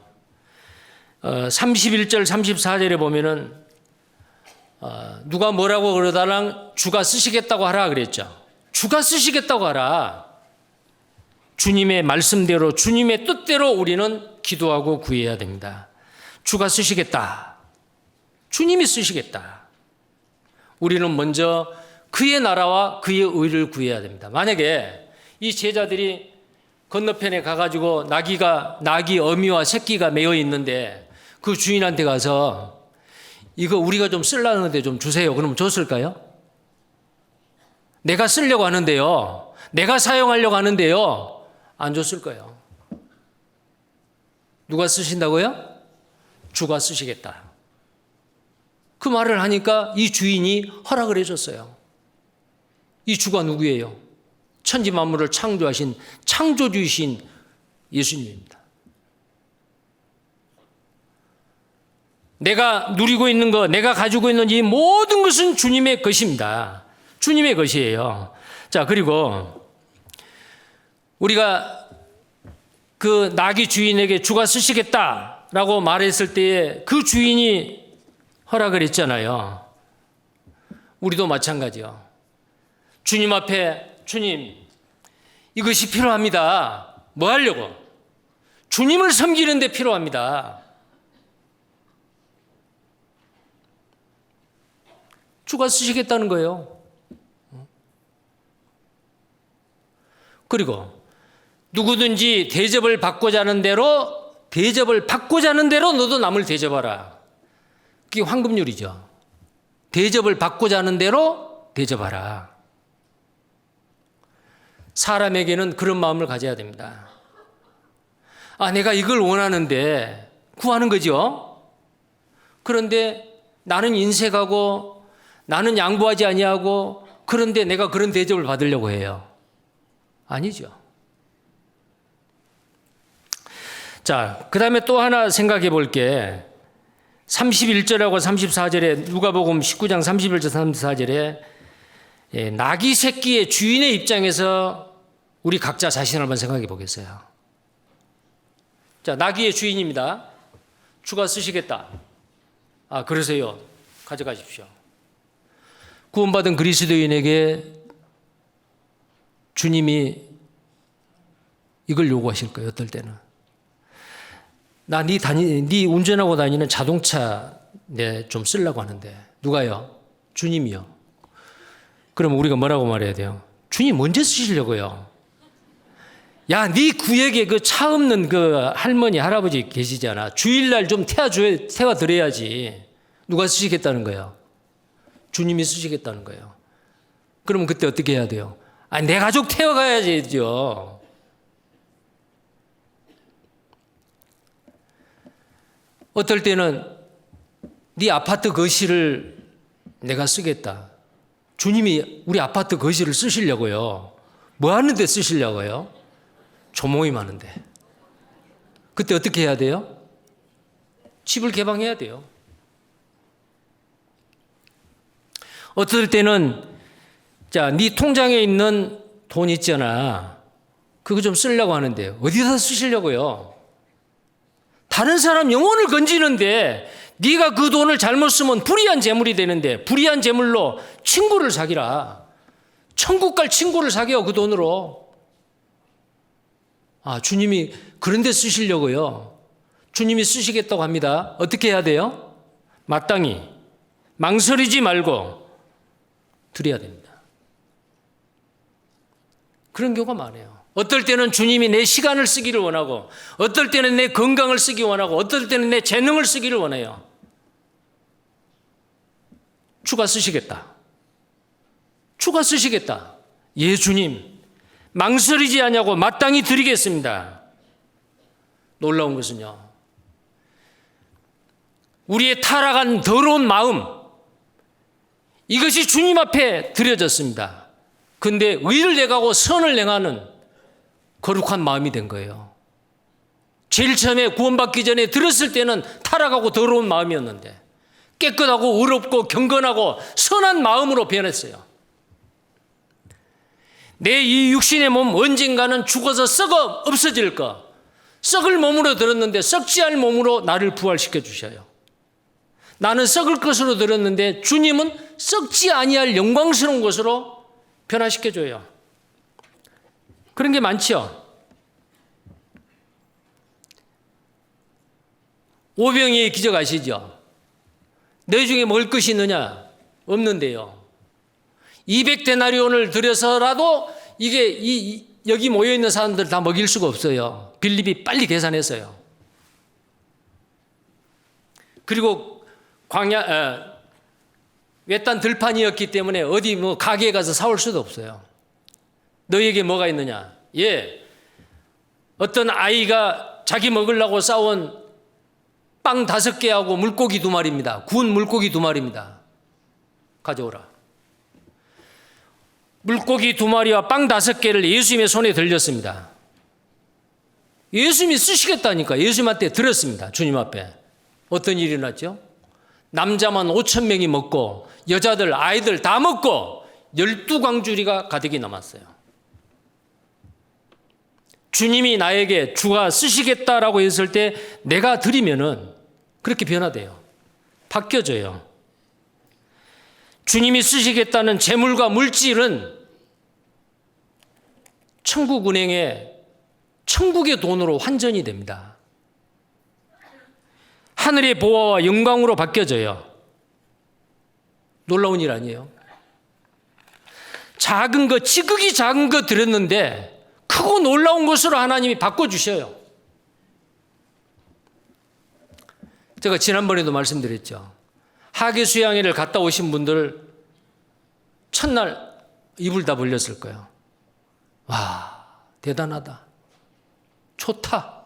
31절 34절에 보면은 누가 뭐라고 그러다랑 주가 쓰시겠다고 하라 그랬죠. 주가 쓰시겠다고 하라. 주님의 말씀대로 주님의 뜻대로 우리는 기도하고 구해야 됩니다. 주가 쓰시겠다. 주님이 쓰시겠다. 우리는 먼저 그의 나라와 그의 의를 구해야 됩니다. 만약에 이 제자들이 건너편에 가가지고 낙이 어미와 새끼가 매어 있는데 그 주인한테 가서 이거 우리가 좀 쓰려는데 좀 주세요. 그러면 줬을까요? 내가 쓰려고 하는데요. 내가 사용하려고 하는데요. 안 줬을 거예요. 누가 쓰신다고요? 주가 쓰시겠다. 그 말을 하니까 이 주인이 허락을 해줬어요. 이 주가 누구예요? 천지 만물을 창조하신 창조주이신 예수님입니다. 내가 누리고 있는 것, 내가 가지고 있는 이 모든 것은 주님의 것입니다. 주님의 것이에요. 자, 그리고 우리가 그 나귀 주인에게 주가 쓰시겠다라고 말했을 때에 그 주인이 허락을 했잖아요. 우리도 마찬가지요. 주님 앞에 주님 이것이 필요합니다. 뭐 하려고? 주님을 섬기는 데 필요합니다. 주가 쓰시겠다는 거예요. 그리고 누구든지 대접을 받고자 하는 대로 너도 남을 대접하라. 그게 황금률이죠. 대접을 받고자 하는 대로 대접하라. 사람에게는 그런 마음을 가져야 됩니다. 내가 이걸 원하는데 구하는 거죠. 그런데 나는 인색하고 나는 양보하지 아니하고 그런데 내가 그런 대접을 받으려고 해요. 아니죠. 자, 그 다음에 또 하나 생각해 볼게. 31절하고 34절에 누가복음 19장 31절 34절에 나귀 새끼의 주인의 입장에서 우리 각자 자신을 한번 생각해 보겠어요. 자, 나귀의 주인입니다. 주가 쓰시겠다. 그러세요. 가져가십시오. 구원받은 그리스도인에게 주님이 이걸 요구하실 거예요. 어떨 때는. 네 운전하고 다니는 자동차 좀 쓰려고 하는데 누가요? 주님이요. 그럼 우리가 뭐라고 말해야 돼요? 주님 언제 쓰시려고요? 야, 네 구역에 그 차 없는 그 할머니 할아버지 계시잖아. 주일날 좀 태워드려야지. 누가 쓰시겠다는 거예요? 주님이 쓰시겠다는 거예요. 그러면 그때 어떻게 해야 돼요? 내 가족 태워가야죠. 어떨 때는 네 아파트 거실을 내가 쓰겠다. 주님이 우리 아파트 거실을 쓰시려고요. 뭐 하는데 쓰시려고요? 조모임 하는데. 그때 어떻게 해야 돼요? 집을 개방해야 돼요. 어떨 때는 네 통장에 있는 돈 있잖아. 그거 좀 쓰려고 하는데 어디다 쓰시려고요? 다른 사람 영혼을 건지는데 네가 그 돈을 잘못 쓰면 불의한 재물이 되는데 불의한 재물로 친구를 사귀라. 천국 갈 친구를 사귀어 그 돈으로. 주님이 그런 데 쓰시려고요. 주님이 쓰시겠다고 합니다. 어떻게 해야 돼요? 마땅히 망설이지 말고 드려야 됩니다. 그런 경우가 많아요. 어떨 때는 주님이 내 시간을 쓰기를 원하고 어떨 때는 내 건강을 쓰기 원하고 어떨 때는 내 재능을 쓰기를 원해요. 주가 쓰시겠다. 주가 쓰시겠다. 예, 주님. 망설이지 않냐고 마땅히 드리겠습니다. 놀라운 것은요. 우리의 타락한 더러운 마음 이것이 주님 앞에 드려졌습니다. 근데 의를 내가고 선을 행하는 거룩한 마음이 된 거예요. 제일 처음에 구원받기 전에 들었을 때는 타락하고 더러운 마음이었는데 깨끗하고 의롭고 경건하고 선한 마음으로 변했어요. 내 이 육신의 몸 언젠가는 죽어서 썩어 없어질 거. 썩을 몸으로 들었는데 썩지 않을 몸으로 나를 부활시켜 주셔요. 나는 썩을 것으로 들었는데 주님은 썩지 아니할 영광스러운 것으로 변화시켜 줘요. 그런 게 많죠. 오병이의 기적 아시죠? 너희 중에 먹을 것이 있느냐? 없는데요. 200데나리온을 들여서라도 이게 여기 모여있는 사람들 다 먹일 수가 없어요. 빌립이 빨리 계산했어요. 그리고 외딴 들판이었기 때문에 어디 가게에 가서 사올 수도 없어요. 너희에게 뭐가 있느냐? 어떤 아이가 자기 먹으려고 싸온 빵 5개하고 물고기 2마리입니다. 구운 물고기 2마리입니다. 가져오라. 물고기 2마리와 빵 5개를 예수님의 손에 들렸습니다. 예수님이 쓰시겠다니까 예수님한테 들었습니다. 주님 앞에. 어떤 일이 일어났죠? 남자만 5,000명이 먹고 여자들, 아이들 다 먹고 12광주리가 가득히 남았어요. 주님이 나에게 주가 쓰시겠다라고 했을 때 내가 드리면은 그렇게 변화돼요. 바뀌어져요. 주님이 쓰시겠다는 재물과 물질은 천국 은행에 천국의 돈으로 환전이 됩니다. 하늘의 보화와 영광으로 바뀌어져요. 놀라운 일 아니에요? 작은 것, 지극히 작은 것 드렸는데 크고 놀라운 것으로 하나님이 바꿔주셔요. 제가 지난번에도 말씀드렸죠. 하계 수양회를 갔다 오신 분들 첫날 입을 다 벌렸을 거예요. 와, 대단하다. 좋다.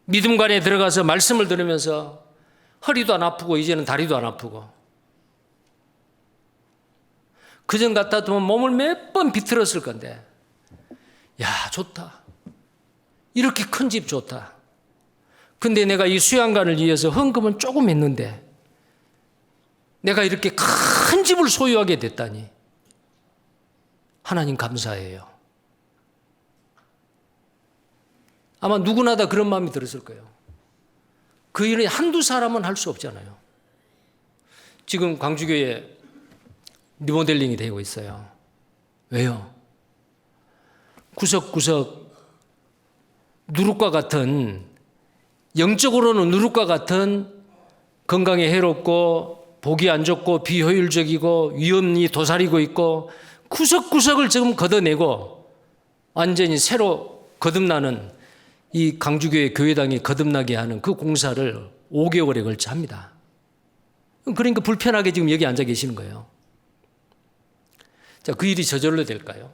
믿음관에 들어가서 말씀을 들으면서 허리도 안 아프고 이제는 다리도 안 아프고 그전 같았으면 몸을 몇 번 비틀었을 건데 야, 좋다. 이렇게 큰 집 좋다. 근데 내가 이 수양관을 위해서 헌금은 조금 했는데 내가 이렇게 큰 집을 소유하게 됐다니 하나님 감사해요. 아마 누구나 다 그런 마음이 들었을 거예요. 그 일은 한두 사람은 할 수 없잖아요. 지금 광주교회 리모델링이 되고 있어요. 왜요? 구석구석 누룩과 같은, 영적으로는 누룩과 같은 건강에 해롭고 보기 안 좋고 비효율적이고 위험이 도사리고 있고 구석구석을 지금 걷어내고 완전히 새로 거듭나는 이 광주교회 교회당이 거듭나게 하는 그 공사를 5개월에 걸쳐 합니다. 그러니까 불편하게 지금 여기 앉아 계시는 거예요. 자, 그 일이 저절로 될까요?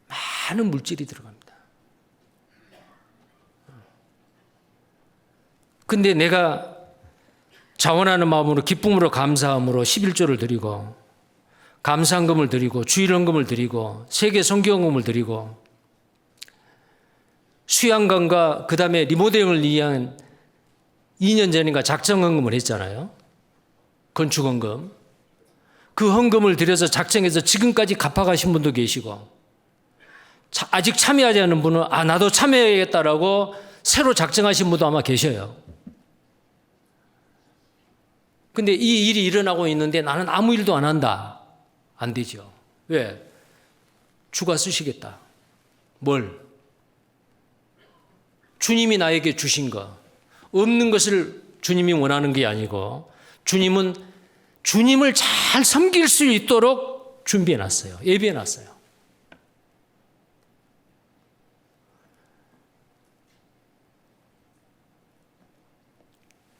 많은 물질이 들어갑니다. 근데 내가 자원하는 마음으로 기쁨으로 감사함으로 11조를 드리고 감사헌금을 드리고 주일헌금을 드리고 세계 선교헌금을 드리고 수양관과 그 다음에 리모델링을 위한 2년 전인가 작정헌금을 했잖아요. 건축헌금. 그 헌금을 들여서 작정해서 지금까지 갚아가신 분도 계시고 아직 참여하지 않은 분은 나도 참여해야겠다라고 새로 작정하신 분도 아마 계셔요. 근데 이 일이 일어나고 있는데 나는 아무 일도 안 한다. 안 되죠. 왜? 주가 쓰시겠다. 뭘? 주님이 나에게 주신 거. 없는 것을 주님이 원하는 게 아니고 주님은 주님을 잘 섬길 수 있도록 준비해 놨어요. 예비해 놨어요.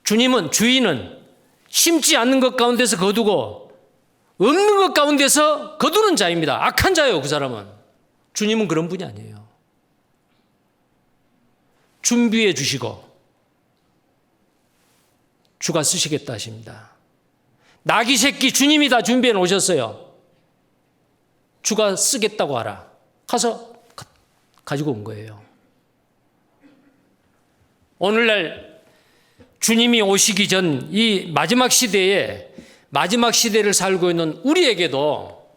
주인은 심지 않는 것 가운데서 거두고 없는 것 가운데서 거두는 자입니다. 악한 자예요, 그 사람은. 주님은 그런 분이 아니에요. 준비해 주시고 주가 쓰시겠다 하십니다. 나귀 새끼 주님이 다 준비해 놓으셨어요. 주가 쓰겠다고 하라. 가서 가지고 온 거예요. 오늘날 주님이 오시기 전 이 마지막 시대에 마지막 시대를 살고 있는 우리에게도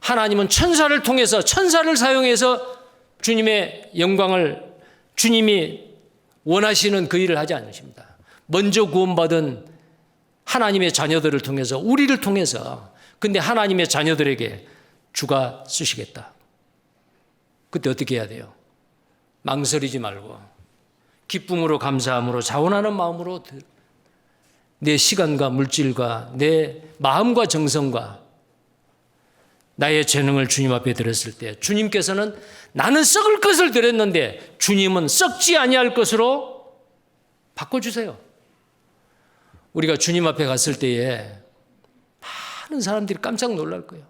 하나님은 천사를 통해서, 천사를 사용해서 주님의 영광을, 주님이 원하시는 그 일을 하지 않으십니다. 먼저 구원받은 하나님의 자녀들을 통해서, 우리를 통해서. 근데 하나님의 자녀들에게 주가 쓰시겠다. 그때 어떻게 해야 돼요? 망설이지 말고 기쁨으로, 감사함으로, 자원하는 마음으로 내 시간과 물질과 내 마음과 정성과 나의 재능을 주님 앞에 드렸을 때, 주님께서는 나는 썩을 것을 드렸는데 주님은 썩지 아니할 것으로 바꿔주세요. 우리가 주님 앞에 갔을 때에 많은 사람들이 깜짝 놀랄 거예요.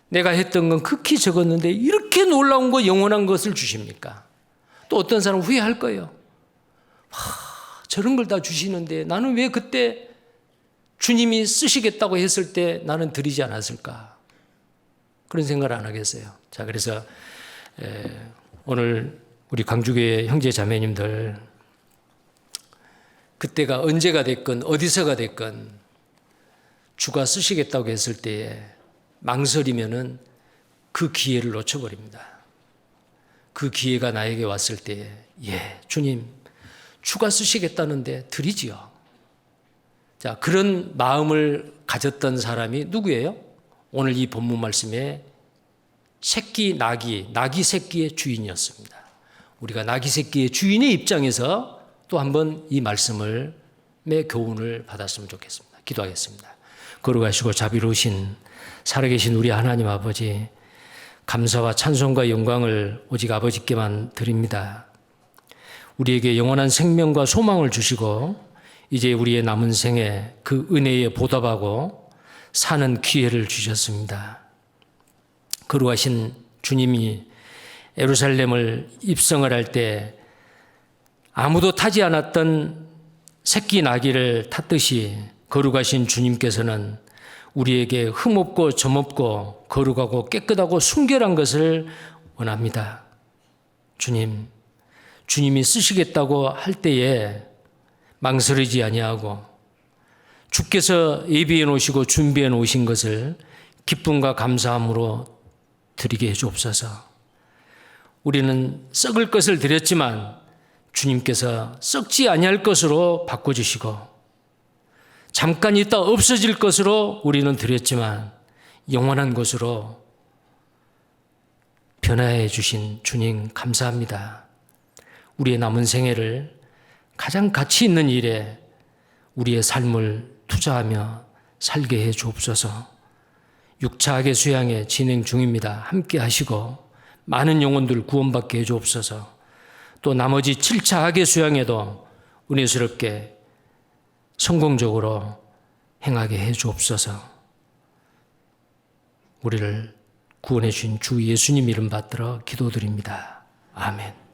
내가 했던 건 극히 적었는데 이렇게 놀라운 거, 영원한 것을 주십니까? 또 어떤 사람은 후회할 거예요. 저런 걸 다 주시는데 나는 왜 그때 주님이 쓰시겠다고 했을 때 나는 드리지 않았을까? 그런 생각을 안 하겠어요. 자, 그래서 오늘 우리 강주교회 형제 자매님들, 그때가 언제가 됐건 어디서가 됐건 주가 쓰시겠다고 했을 때에 망설이면은 그 기회를 놓쳐버립니다. 그 기회가 나에게 왔을 때에, 주님 주가 쓰시겠다는데 드리지요. 자, 그런 마음을 가졌던 사람이 누구예요? 오늘 이 본문 말씀에 나귀 새끼의 주인이었습니다. 우리가 나귀 새끼의 주인의 입장에서 또 한번 이 말씀의 교훈을 받았으면 좋겠습니다. 기도하겠습니다. 거룩하시고 자비로우신 살아계신 우리 하나님 아버지, 감사와 찬송과 영광을 오직 아버지께만 드립니다. 우리에게 영원한 생명과 소망을 주시고 이제 우리의 남은 생에 그 은혜에 보답하고 사는 기회를 주셨습니다. 거룩하신 주님이 예루살렘을 입성을 할 때 아무도 타지 않았던 새끼 나귀를 탔듯이 거룩하신 주님께서는 우리에게 흠없고 점없고 거룩하고 깨끗하고 순결한 것을 원합니다. 주님이 쓰시겠다고 할 때에 망설이지 아니하고 주께서 예비해 놓으시고 준비해 놓으신 것을 기쁨과 감사함으로 드리게 해 주옵소서. 우리는 썩을 것을 드렸지만 주님께서 썩지 아니할 것으로 바꿔주시고, 잠깐 있다 없어질 것으로 우리는 드렸지만 영원한 것으로 변화해 주신 주님 감사합니다. 우리의 남은 생애를 가장 가치 있는 일에 우리의 삶을 투자하며 살게 해 주옵소서. 6차 학예 수양회 진행 중입니다. 함께 하시고 많은 영혼들 구원받게 해 주옵소서. 또 나머지 7차 학예 수양회도 은혜스럽게 성공적으로 행하게 해 주옵소서. 우리를 구원해 주신 주 예수님 이름 받들어 기도드립니다. 아멘.